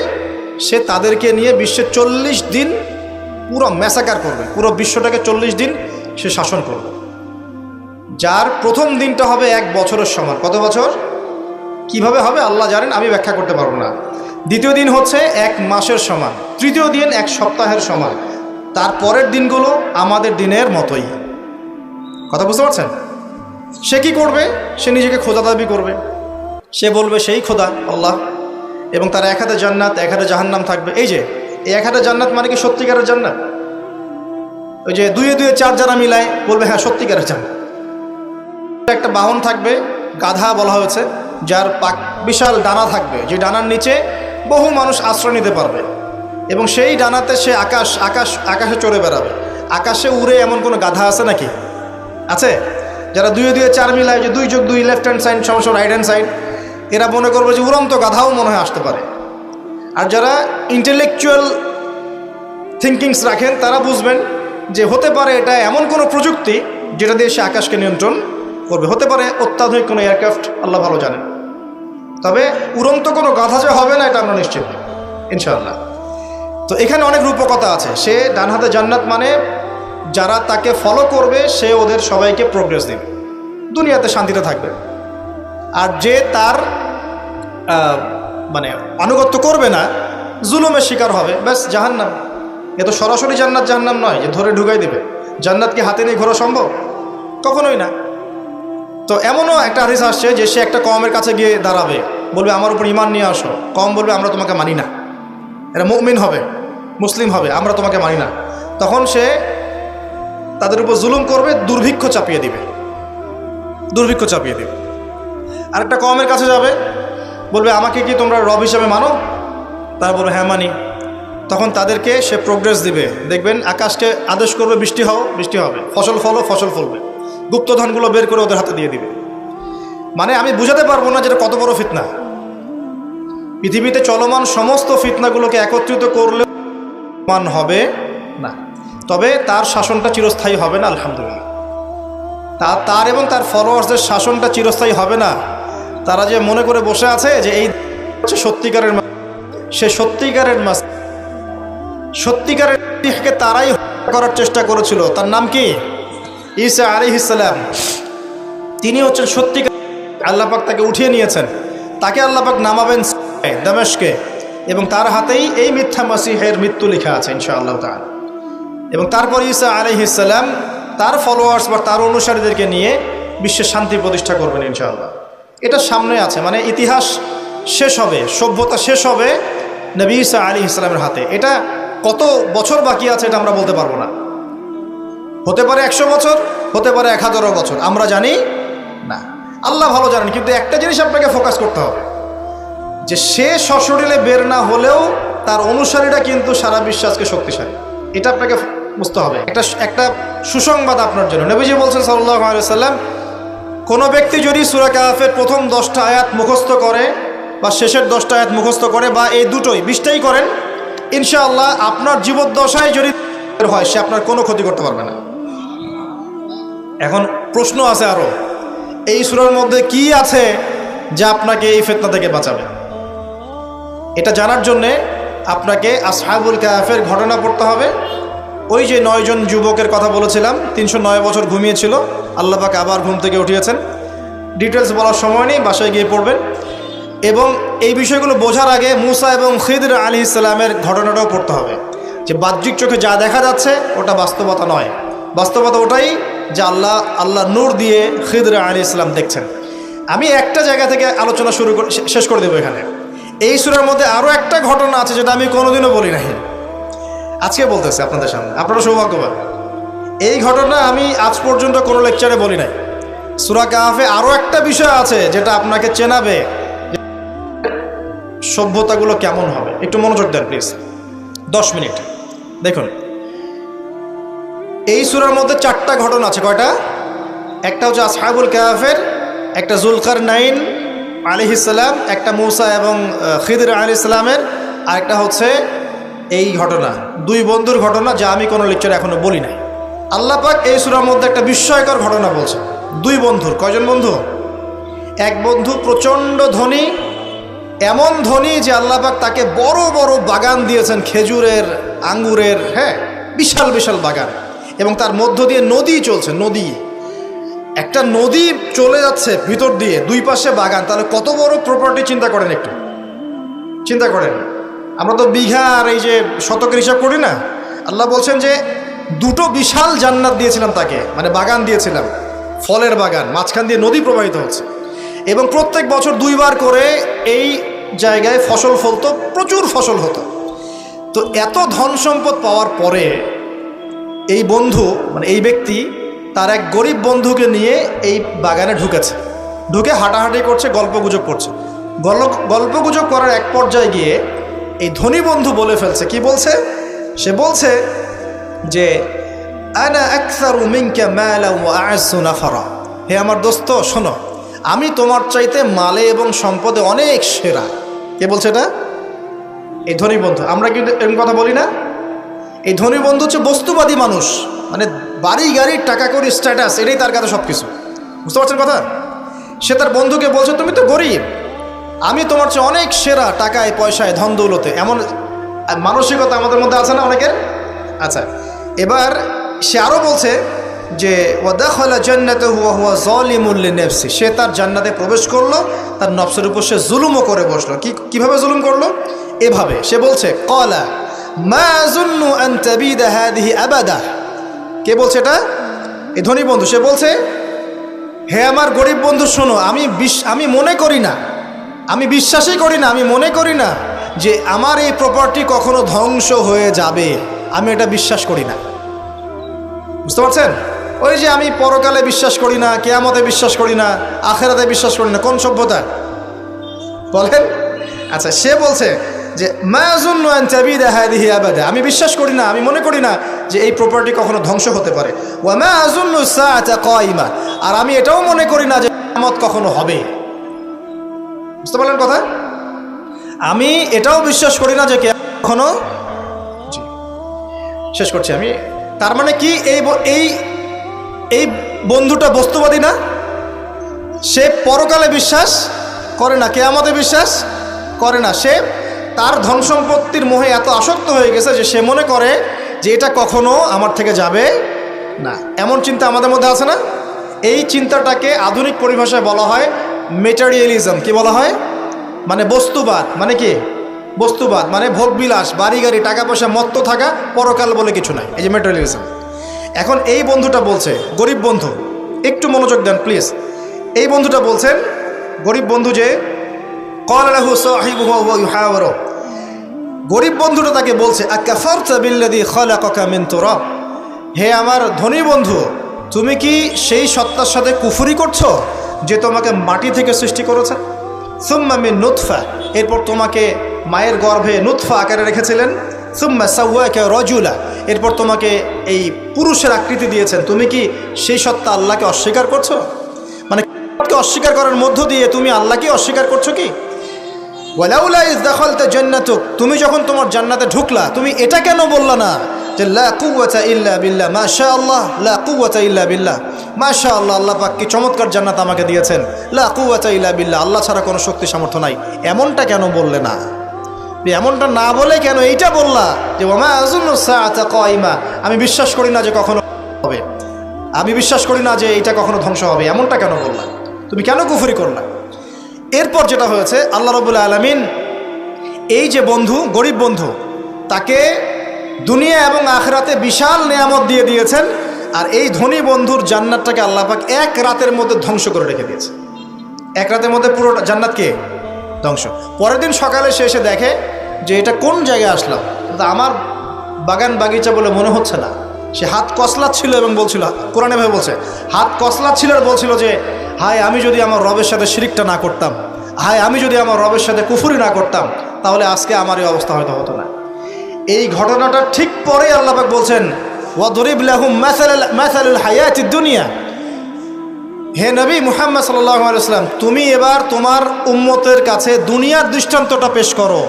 সে তাদেরকে নিয়ে বিশ্বের 40 দিন পুরো ম্যাসাকার করবে, পুরো বিশ্বটাকে 40 দিন সে শাসন করবে। যার প্রথম দিনটা হবে 1 বছরের সমান। কত বছর? কিভাবে হবে আল্লাহ জানেন, আমি ব্যাখ্যা করতে পারবো না। দ্বিতীয় দিন হচ্ছে 1 মাসের সমান, তৃতীয় দিন 1 সপ্তাহের সমান, তারপরের দিনগুলো আমাদের দিনের মতোই। কথা বুঝতে পারছেন? সে কি করবে? সে নিজেকে খোদা দাবি করবে। সে বলবে সেই খোদা আল্লাহ, এবং তার 1 হাতে জান্নাত 1 হাতে জাহান্নাম থাকবে। এই যে এই 1 হাতে জান্নাত মানে কি সত্যিকারের জান্নাত? ওই যে 2 2 4 যারা মিলায় বলবে হ্যাঁ সত্যিকারের জান্নাত। একটা বাহন থাকবে, গাধা বলা হয়েছে, যার বিশাল ডানা থাকবে, যে ডানার নিচে বহু মানুষ আশ্রয় নিতে পারবে, এবং সেই ডানাতে সে আকাশে চড়ে বেড়াবে। আকাশে উড়ে এমন কোনো গাধা আছে নাকি? আছে? যারা 2 2 4 মিলায়, যে 2 যোগ 2 লেফট হ্যান্ড সাইড সমান রাইট হ্যান্ড সাইড, এরা মনে করবে যে উড়ন্ত গাধাও মনে হয় আসতে পারে। আর যারা ইন্টেলেকচুয়াল থিঙ্কিংস রাখেন তারা বুঝবেন যে হতে পারে এটা এমন কোনো প্রযুক্তি যেটা দিয়ে সে আকাশকে নিয়ন্ত্রণ করবে। হতে পারে অত্যাধুনিক কোনো এয়ারক্রাফট, আল্লাহ ভালো জানেন। তবে উড়ন্ত কোনো গাধা যে হবে না এটা আমরা নিশ্চিত ইনশাআল্লাহ। তো এখানে অনেক রূপকথা আছে। সে ডান হাতে জান্নাত মানে যারা তাকে ফলো করবে সে ওদের সবাইকে প্রোগ্রেস দিবে, দুনিয়াতে শান্তিতে থাকবে। আর যে তার মানে আনুগত্য করবে না, জুলুমের শিকার হবে, ব্যাস জাহান্নাম। এ তো সরাসরি জান্নাত জাহান্নাম নয় যে ধরে ঢুকাই দিবে। জান্নাত কি হাতে নিয়ে ঘোরা সম্ভব? কখনোই না। তো এমনও একটা হাদিস আসছে যে সে একটা কওমের কাছে গিয়ে দাঁড়াবে, বলবে আমার উপর ঈমান নিয়ে আসো। কওম বলবে আমরা তোমাকে মানি না, এরা মুমিন হবে, মুসলিম হবে, আমরা তোমাকে মানি না। তখন সে তাদের উপর জুলুম করবে, দুর্ভিক্ষ চাপিয়ে দিবে। আরেকটা কওমের কাছে যাবে, বলবে আমাকে কি তোমরা রব হিসেবে মানো? তারা বলবে হ্যাঁ মানি। তখন তাদেরকে সে প্রোগ্রেস দিবে। দেখবেন আকাশকে আদেশ করবে বৃষ্টি হও, বৃষ্টি হবে, ফসল ফলো, ফসল ফলবে। গুপ্তধনগুলো বের করে ওদের হাতে দিয়ে দিবে। মানে আমি বুঝাতে পারবো না যেটা কত বড় ফিতনা। পৃথিবীতে চলমান সমস্ত ফিতনাগুলোকে একত্রিত করলে মান হবে না, তবে তার শাসনটা চিরস্থায়ী হবে না। আলহামদুলিল্লাহ, তার এবং তার ফলোয়ার্সদের শাসনটা চিরস্থায়ী হবে না। তারা যে মনে করে বসে আছে যে এই সত্যিকারের, সে সত্যিকারের তারাই করার চেষ্টা করেছিল। তার নাম কি? ঈসা আলাইহিস সালাম। তিনি হচ্ছেন সত্যিকার। আল্লাহ পাক তাকে উঠিয়ে নিয়েছেন, তাকে আল্লাহ পাক নামাবেন দামেস্কে, এবং তার হাতেই এই মিথ্যা মাসিহের মৃত্যু লেখা আছে ইনশাআল্লাহ তাআলা। এবং তারপর ঈসা আলাইহিস সালাম তার ফলোয়ার্স বা তার অনুসারীদেরকে নিয়ে বিশ্বের শান্তি প্রতিষ্ঠা করবেন ইনশাআল্লাহ। এটা সামনে আছে, মানে ইতিহাস শেষ হবে, সভ্যতা শেষ হবে নবী ঈসা আলাইহিস সালামের হাতে। এটা কত বছর বাকি আছে এটা আমরা বলতে পারবো না। হতে পারে 100 বছর, হতে পারে 1000 বছর, আমরা জানি না, আল্লাহ ভালো জানেন। কিন্তু একটা জিনিস আপনাকে ফোকাস করতে হবে যে সে সশরীরে বের না হলেও তার অনুসারীরা কিন্তু সারা বিশ্বাসকে শক্তিশালী। এটা আপনাকে বুঝতে হবে। একটা সুসংবাদ আপনার জন্য। নবীজি বলছেন সাল্লাল্লাহু আলাইহি ওয়াসাল্লাম, কোনো ব্যক্তি যদি সূরা কাহফের প্রথম 10টা আয়াত মুখস্থ করে বা শেষের 10টা আয়াত মুখস্থ করে বা এই দুটোই 20টাই করেন, ইনশাআল্লাহ আপনার জীবদ্দশায় যদি হয় সে আপনার কোনো ক্ষতি করতে পারবে না। এখন প্রশ্ন আছে আরো, এই সূরার মধ্যে কি আছে যা আপনাকে এই ফিতনা থেকে বাঁচাবে? এটা জানার জন্যে আপনাকে আসহাবুল কাহফের ঘটনা পড়তে হবে। ওই যে 9 জন যুবকের কথা বলেছিলাম, 309 বছর ঘুমিয়েছিল, আল্লাহ পাক আবার ঘুম থেকে উঠিয়েছেন। ডিটেলস বলার সময় নেই, বাসায় গিয়ে পড়বেন। এবং এই বিষয়গুলো বোঝার আগে মুসা এবং খিদর আলাইহিস সালামের ঘটনাটাও পড়তে হবে, যে বাহ্যিক চোখে যা দেখা যাচ্ছে ওটা বাস্তবতা নয়। বাস্তবতা ওটাই যে আল্লাহ নূর দিয়ে খিদর আলাইহিস সালাম দেখছেন। আমি একটা জায়গা থেকে আলোচনা শেষ করে দেবো এখানে। এই সূরার মধ্যে আরও একটা ঘটনা আছে যেটা আমি কোনোদিনও বলি নাই, আজকে বলতেছি আপনাদের সামনে। আপনারা সৌভাগ্যবান, এই ঘটনা আমি আজ পর্যন্ত কোনো লেকচারে বলি নাই। সূরা কাহফে আরও একটা বিষয় আছে যেটা আপনাকে চেনাবে সভ্যতাগুলো কেমন হবে। একটু মনোযোগ দেন প্লিজ, 10 মিনিট দেখুন। এই সূরার মধ্যে 4টা ঘটনা আছে। কয়টা? একটা হচ্ছে আসহাবুল কাহফের, একটা যুলকারনাইন আলাইহিস সালাম, একটা মুসা এবং খিদর আলাইহিস সালামের, আর একটা হচ্ছে এই ঘটনা, 2 বন্ধুর ঘটনা যা আমি কোনো লেকচারে এখনো বলি নাই। আল্লাহ পাক এই সূরার মধ্যে একটা বিস্ময়কর ঘটনা বলছে। 2 বন্ধুর। কয়জন বন্ধু? এক বন্ধু প্রচণ্ড ধনী, এমন ধনী যে আল্লাহ পাক তাকে বড় বড় বাগান দিয়েছেন, খেজুরের, আঙ্গুরের, হ্যাঁ, বিশাল বিশাল বাগান। এবং তার মধ্য দিয়ে নদী চলছে। নদী, একটা নদী চলে যাচ্ছে ভিতর দিয়ে, 2 পাশে বাগান। তাহলে কত বড় প্রপার্টি চিন্তা করেন, একটু চিন্তা করেন। আমরা তো বিঘা আর এই যে শতকের হিসাব করি না। আল্লাহ বলছেন যে 2টো বিশাল জান্নাত দিয়েছিলাম তাকে, মানে বাগান দিয়েছিলাম, ফলের বাগান, মাঝখান দিয়ে নদী প্রবাহিত হচ্ছে। এবং প্রত্যেক বছর 2 বার করে এই জায়গায় ফসল ফলতো, প্রচুর ফসল হতো। তো এত ধন সম্পদ পাওয়ার পরে এই বন্ধু, মানে এই ব্যক্তি, তার এক গরিব বন্ধুকে নিয়ে এই বাগানে ঢুকেছে। ঢুকে হাঁটাহাঁটি করছে, গল্পগুজব করছে। গল্পগুজব করার এক পর্যায়ে গিয়ে এই ধনী বন্ধু বলে ফেলছে। কি বলছে? সে বলছে যে আনা আকসারু মিনকা মালা ওয়া আ'আসু নাফারা। হে আমার দোস্ত শোনো, আমি তোমার চাইতে মালে এবং সম্পদে অনেক সেরা। কে বলছে এটা? এই ধনী বন্ধু। আমরা কিন্তু এরকম কথা বলি না। এই ধনী বন্ধু হচ্ছে বস্তুবাদী মানুষ, মানে বাড়ি গাড়ি, টাকা করি, স্ট্যাটাস, এটাই তার কাছে সব কিছু। বুঝতে পারছেন কথা? সে তার বন্ধুকে বলছে তুমি তো গরিব, আমি তোমার চেয়ে অনেক সেরা টাকায়, পয়সায়, ধন দৌলতে। এমন মানসিকতা আমাদের মধ্যে আছে না অনেকের? আচ্ছা, এবার সে আরও বলছে যে ওয়াদাখালা জান্নাতাহু ওয়া হুয়া যালিমুন লিনাফসি। সে তার জান্নাতে প্রবেশ করলো, তার নফসের উপর সে জুলুমও করে বসলো। কিভাবে জুলুম করলো? এভাবে সে বলছে ক্বালা মা আযুন্নু আন তাবিদা হাযিহি আবাদা। কে বলছে এটা? এই ধনী বন্ধু। সে বলছে, হে আমার গরিব বন্ধু শোনো, আমি মনে করি না, আমি বিশ্বাসই করি না, আমি মনে করি না যে আমার এই প্রপার্টি কখনো ধ্বংস হয়ে যাবে। আমি এটা বিশ্বাস করি না। বুঝতে পারছেন? ওই যে আমি পরকালে বিশ্বাস করি না, কিয়ামতে বিশ্বাস করি না, আখিরাতে বিশ্বাস করি না। কোন সভ্যতা বলেন? আচ্ছা, সে বলছে যে মা আযুন্নু আন তাবিদা হাযিহি আবাদা। আমি বিশ্বাস করি না, আমি মনে করি না যে এই প্রপার্টি কখনো ধ্বংস হতে পারে। ওয়া মা আযুন্নু সাআতা কায়িমা। আর আমি এটাও মনে করি না যে কিয়ামত কখনো হবে। বুঝতে পারলেন কথা? আমি এটাও বিশ্বাস করি না যে কিয়ামত কখনো। শেষ করছি আমি। তার মানে কি, এই বন্ধুটা বস্তুবাদী না? সে পরকালে বিশ্বাস করে না, কিয়ামতে বিশ্বাস করে না। সে তার ধন সম্পত্তির মোহে এত আসক্ত হয়ে গেছে যে সে মনে করে যে এটা কখনো আমার থেকে যাবে না। এমন চিন্তা আমাদের মধ্যে আছে না? এই চিন্তাটাকে আধুনিক পরিভাষায় বলা হয় মেটেরিয়ালিজম। কি বলা হয়? মানে বস্তুবাদ। মানে কি? বস্তুবাদ মানে ভোগবিলাস, বাড়ি গাড়ি, টাকা পয়সা, মত্ত থাকা, পরকাল বলে কিছু নাই। এই যে মেটেরিয়ালিজম। এখন এই বন্ধুটা বলছে, গরিব বন্ধু, একটু মনোযোগ দেন প্লিজ। এই বন্ধুটা বলছেন, গরিব বন্ধু, যে ক্বালা লাহু সাহিবুহু ওয়া ইউহাওয়ারু। গরিব বন্ধুটা তাকে বলছে আকাফারতা বিল্লাযী খালাকাকা মিন তুরাব। হে আমার ধনী বন্ধু, তুমি কি সেই সত্তার সাথে কুফরি করছো যে তোমাকে মাটি থেকে সৃষ্টি করেছে? সুম্মা মিন নুতফা, এরপর তোমাকে মায়ের গর্ভে নুতফা আকারে রেখেছিলেন, সুম্মা সাওয়াকা রাজুলা, এরপর তোমাকে এই পুরুষের আকৃতি দিয়েছেন, তুমি কি সেই সত্তা আল্লাহকে অস্বীকার করছো? মানে অস্বীকার করার মধ্য দিয়ে তুমি আল্লাহকে অস্বীকার করছো কি? ওয়ালাউলা ইয দাখালতা জান্নাতুক, তুমি যখন তোমার জান্নাতে ঢুকলা তুমি এটা কেন বললা না যে লা কুওয়াতা ইল্লা বিল্লাহ, মাশাআল্লাহ, লা কুওয়াতা ইল্লা বিল্লাহ, মাশাআল্লাহ, আল্লাহ পাক কি চমৎকার জান্নাত আমাকে দিয়েছেন, লা কুওয়াতা ইল্লা বিল্লাহ, আল্লাহ ছাড়া কোনো শক্তি সামর্থ্য নাই, এমনটা কেন বললে না? এমনটা না বলে কেন এইটা বললা যে ওয়ামা আযুন্নু সাআতা কায়িমা, আমি বিশ্বাস করি না যে কখনো হবে, আমি বিশ্বাস করি না যে এটা কখনো ধ্বংস হবে, এমনটা কেন বললা? তুমি কেন কুফরি করলা? এরপর যেটা হয়েছে, আল্লাহ রাব্বুল আলামিন এই যে বন্ধু, গরিব বন্ধু, তাকে দুনিয়া এবং আখিরাতে বিশাল নেয়ামত দিয়ে দিয়েছেন, আর এই ধনী বন্ধুর জান্নাতটাকে আল্লাহ পাক এক রাতের মধ্যে ধ্বংস করে রেখে দিয়েছে। এক রাতের মধ্যে পুরো জান্নাতকে ধ্বংস। পরের দিন সকালে সে এসে দেখে যে এটা কোন জায়গায় আসলাম, আমার বাগান বাগিচা বলে মনে হচ্ছে না। সে হাত কসলাচ্ছিল এবং বলছিল, কোরআনে ভাবে বলছে, হাত কসলাচ্ছিল আর বলছিল যে হায় আমি যদি আমার রবের সাথে শিরিকটা না করতাম, হায় আমি যদি আমার রবের সাথে কুফরি না করতাম, তাহলে আজকে আমার এই অবস্থা হয়তো হতো না। এই ঘটনাটা ঠিক পরে আল্লাহ পাক বলছেন ওয়াদরিব লাহুম মাসালুল হায়াতিদ দুনিয়া, হে নবী মুহাম্মদ সাল্লাল্লাহু আলাইহি ওয়াসাল্লাম, তুমি এবার তোমার উম্মতের কাছে দুনিয়ার দৃষ্টান্তটা পেশ করো।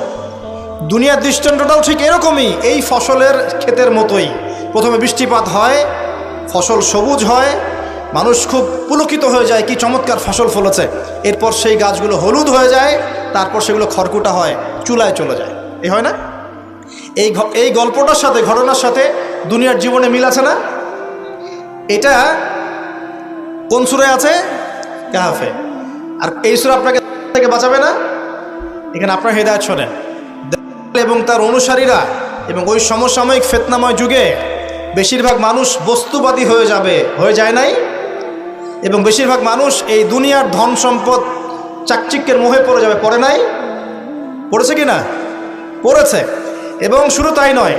দুনিয়ার দৃষ্টান্তটাও ঠিক এরকমই, এই ফসলের ক্ষেতের মতোই। প্রথমে বৃষ্টিপাত হয়, ফসল সবুজ হয়, মানুষ খুব পুলকিত হয়ে যায়, কি চমৎকার ফসল ফলেছে। এরপর সেই গাছগুলো হলুদ হয়ে যায়, তারপর সেগুলো খড়কুটা হয়, চুলায় চলে যায়। এই হয় না? এই গল্পটার সাথে, ঘটনার সাথে দুনিয়ার জীবনে মিল আছে না? এটা কোন সূরায় আছে? কাহফে। আর এই সূরা আপনাকে থেকে বাঁচাবে না? এখানে আপনার হেদায়েত শোনেন। এবং তার অনুসারীরা এবং ওই সমসাময়িক ফিতনাময় যুগে বেশিরভাগ মানুষ বস্তুবাদী হয়ে যাবে, হয়ে যায় নাই? এবং বেশিরভাগ মানুষ এই দুনিয়ার ধন সম্পদ চাকচিক্যের মোহে পড়ে যাবে, পড়ে নাই? পড়েছে কি না? পড়েছে। এবং শুধু তাই নয়,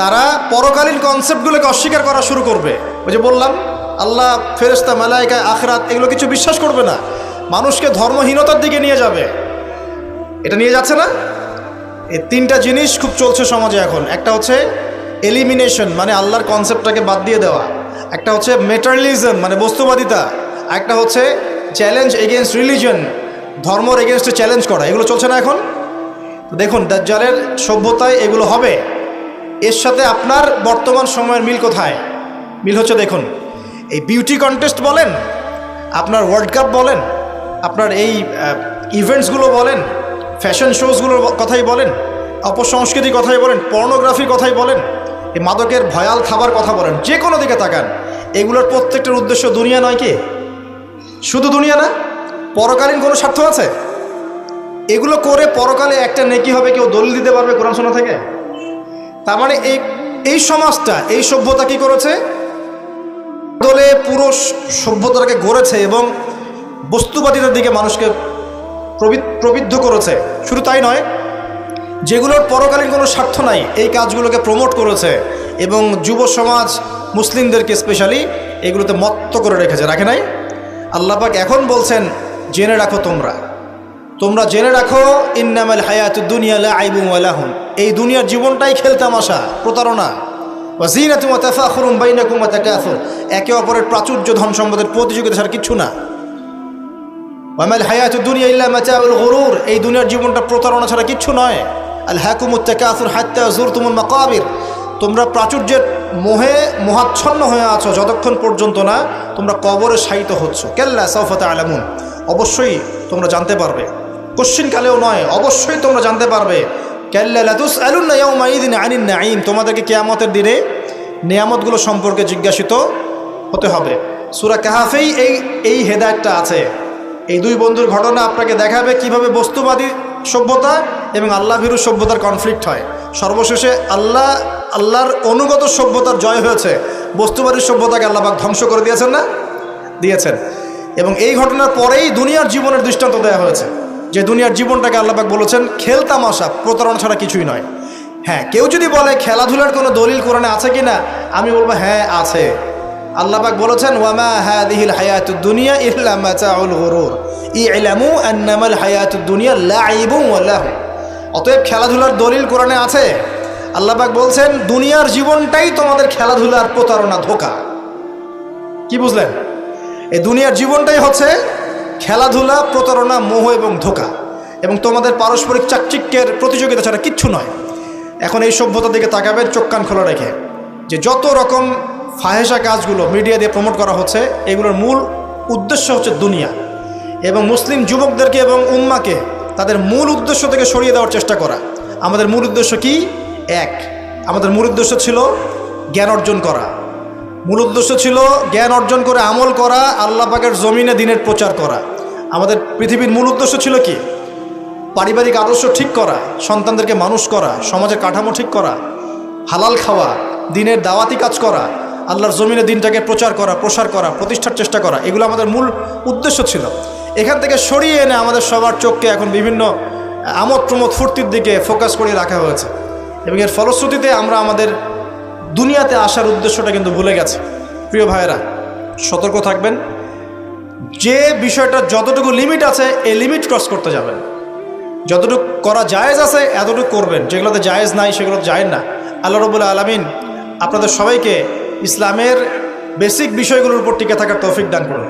তারা পরকালীন কনসেপ্টগুলোকে অস্বীকার করা শুরু করবে। ওই যে বললাম, আল্লাহ, ফেরেশতা, মালায়েকা, আখিরাত, এগুলো কিছু বিশ্বাস করবে না, মানুষকে ধর্মহীনতার দিকে নিয়ে যাবে। এটা নিয়ে যাচ্ছে না? এই তিনটা জিনিস খুব চলছে সমাজে এখন। একটা হচ্ছে এলিমিনেশন, মানে আল্লাহর কনসেপ্টটাকে বাদ দিয়ে দেওয়া। একটা হচ্ছে মেটারিয়ালিজম, মানে বস্তুবাদিতা। একটা হচ্ছে চ্যালেঞ্জ এগেনস্ট রিলিজন, ধর্মর এগেনস্টে চ্যালেঞ্জ করা। এগুলো চলছে না এখন? দেখুন, দাজ্জালের সভ্যতায় এগুলো হবে। এর সাথে আপনার বর্তমান সময়ের মিল কোথায়? মিল হচ্ছে, দেখুন, এই বিউটি কন্টেস্ট বলেন, আপনার ওয়ার্ল্ড কাপ বলেন, আপনার এই ইভেন্টসগুলো বলেন, ফ্যাশন শোজগুলোর কথাই বলেন, অপসংস্কৃতির কথাই বলেন, পর্নোগ্রাফির কথাই বলেন, এই মাদকের ভয়াল খাবার কথা বলেন, যে কোনো দিকে তাকান, এগুলোর প্রত্যেকটার উদ্দেশ্য দুনিয়া নয় কি? শুধু দুনিয়া না, পরকালীন কোনো স্বার্থ আছে? এগুলো করে পরকালে একটা নেকি হবে, কেউ দলিল দিতে পারবে কোরআন শোনা থেকে? তার মানে এই সমাজটা, এই সভ্যতা কি করেছে? দলে পুরো সভ্যতাকে গড়েছে এবং বস্তুবাদিতার দিকে মানুষকে প্রবৃদ্ধ করেছে। শুধু তাই নয়, যেগুলোর পরকালীন কোনো স্বার্থ নাই, এই কাজগুলোকে প্রমোট করেছে এবং যুব সমাজ, মুসলিমদেরকে স্পেশালি এগুলোতে মত্ত করে রেখেছে, রাখে নাই? আল্লাহ পাক এখন বলছেন, জেনে রাখো, তোমরা জেনে রাখো, ইন্নামাল হায়াতুদ দুনিয়া লাইবুন ওয়া লাহুন, এই দুনিয়ার জীবনটাই খেলতামাশা, প্রতারণা। ওয়া যিনাতুন ওয়া তাফাখুরুন বাইনাকুম ওয়া তাকাসুর, একে অপরের প্রাচুর্য, ধন সম্পদের প্রতিযোগিতা ছাড়া কিচ্ছু না। ওয়া মাল হায়াতুদ দুনিয়া ইল্লা মাতাউল গুরুর, এই দুনিয়ার জীবনটা প্রতারণা ছাড়া কিচ্ছু নয়। আল হাকুমুত তাকাসুর হাত্তা যুরতুমুল মাকাবির, তোমরা প্রাচুর্যের মোহে মোহাচ্ছন্ন হয়ে আছো যতক্ষণ পর্যন্ত না তোমরা কবরে শায়িত হচ্ছ। কাল্লা সাউফা তা'লামুন, অবশ্যই তোমরা জানতে পারবে, কোশ্চিনকালেও নয়, অবশ্যই তোমরা জানতে পারবে। কাল্লা লাতুসআলুন্না ইয়াওমাইযিন আনিন নাঈম, তোমাদেরকে কিয়ামতের দিনে নিয়ামতগুলো সম্পর্কে জিজ্ঞাসিত হতে হবে। সূরা কাহফেই এই হেদায়েতটা আছে। এই দুই বন্ধুর ঘটনা আপনাকে দেখাবে কিভাবে বস্তুবাদী সভ্যতা এবং আল্লাহভীরু সভ্যতার কনফ্লিক্ট হয়। সর্বশেষে আল্লাহর অনুগত সভ্যতার জয় হয়েছে, বস্তুবাদী সভ্যতাকে আল্লাহ পাক ধ্বংস করে দিয়েছেন না? দিয়েছেন। এবং এই ঘটনার পরেই দুনিয়ার জীবনের দৃষ্টান্ত দেওয়া হয়েছে, যে দুনিয়ার জীবনটাকে আল্লাহ পাক বলেছেন খেলতামাশা, প্রতারণা ছাড়া কিছুই নয়। হ্যাঁ, কেউ যদি বলে খেলাধুলার কোনো দলিল কোরআনে আছে কি না, আমি বলবো হ্যাঁ আছে। আল্লাহ পাক বলেছেন, ওয়ামা হাযিহিল হায়াতুদ দুনিয়া ইল্লা মাতাউল গুরুর ই'লামু আন্নামাল হায়াতুদ দুনিয়া লাইবুন ওয়া লাহু, অতএব খেলাধুলার দলিল কোরআনে আছে। আল্লাহ পাক বলছেন দুনিয়ার জীবনটাই তোমাদের খেলাধুলার প্রতারণা, ধোঁকা। কি বুঝলেন? এই দুনিয়ার জীবনটাই হচ্ছে খেলাধুলা, প্রতারণা, মোহ এবং ধোঁকা, এবং তোমাদের পারস্পরিক চাকচিক্যের প্রতিযোগিতা ছাড়া কিচ্ছু নয়। এখন এই সভ্যতার দিকে তাকাবেন চোখ কান খোলা রেখে, যে যত রকম ফাহেসা কাজগুলো মিডিয়া দিয়ে প্রমোট করা হচ্ছে, এগুলোর মূল উদ্দেশ্য হচ্ছে দুনিয়া, এবং মুসলিম যুবকদেরকে এবং উম্মাকে তাদের মূল উদ্দেশ্য থেকে সরিয়ে দেওয়ার চেষ্টা করা। আমাদের মূল উদ্দেশ্য কি? এক, আমাদের মূল উদ্দেশ্য ছিল জ্ঞান অর্জন করা। মূল উদ্দেশ্য ছিল জ্ঞান অর্জন করে আমল করা, আল্লাহ পাকের জমিনে দ্বীনের প্রচার করা। আমাদের পৃথিবীর মূল উদ্দেশ্য ছিল কি? পারিবারিক আদর্শ ঠিক করা, সন্তানদেরকে মানুষ করা, সমাজের কাঠামো ঠিক করা, হালাল খাওয়া, দ্বীনের দাওয়াতি কাজ করা, আল্লাহর জমিনে দ্বীনটাকে প্রচার করা, প্রসার করা, প্রতিষ্ঠার চেষ্টা করা। এগুলো আমাদের মূল উদ্দেশ্য ছিল। এখান থেকে সরিয়ে এনে আমাদের সবার চোখকে এখন বিভিন্ন আমোদ প্রমোদ ফুর্তির দিকে ফোকাস করে রাখা হয়েছে, এবং এর ফলশ্রুতিতে আমরা আমাদের দুনিয়াতে আসার উদ্দেশ্যটা কিন্তু ভুলে গেছি। প্রিয় ভাইয়েরা, সতর্ক থাকবেন। যে বিষয়টা যতটুকু লিমিট আছে, এই লিমিট ক্রস করতে যাবেন। যতটুকু করা জায়েজ আছে এতটুকু করবেন, যেগুলোতে জায়েজ নাই সেগুলো জায়েজ না। আল্লাহ রাব্বুল আলামিন আপনাদের সবাইকে ইসলামের বেসিক বিষয়গুলোর উপর টিকে থাকার তৌফিক দান করুন।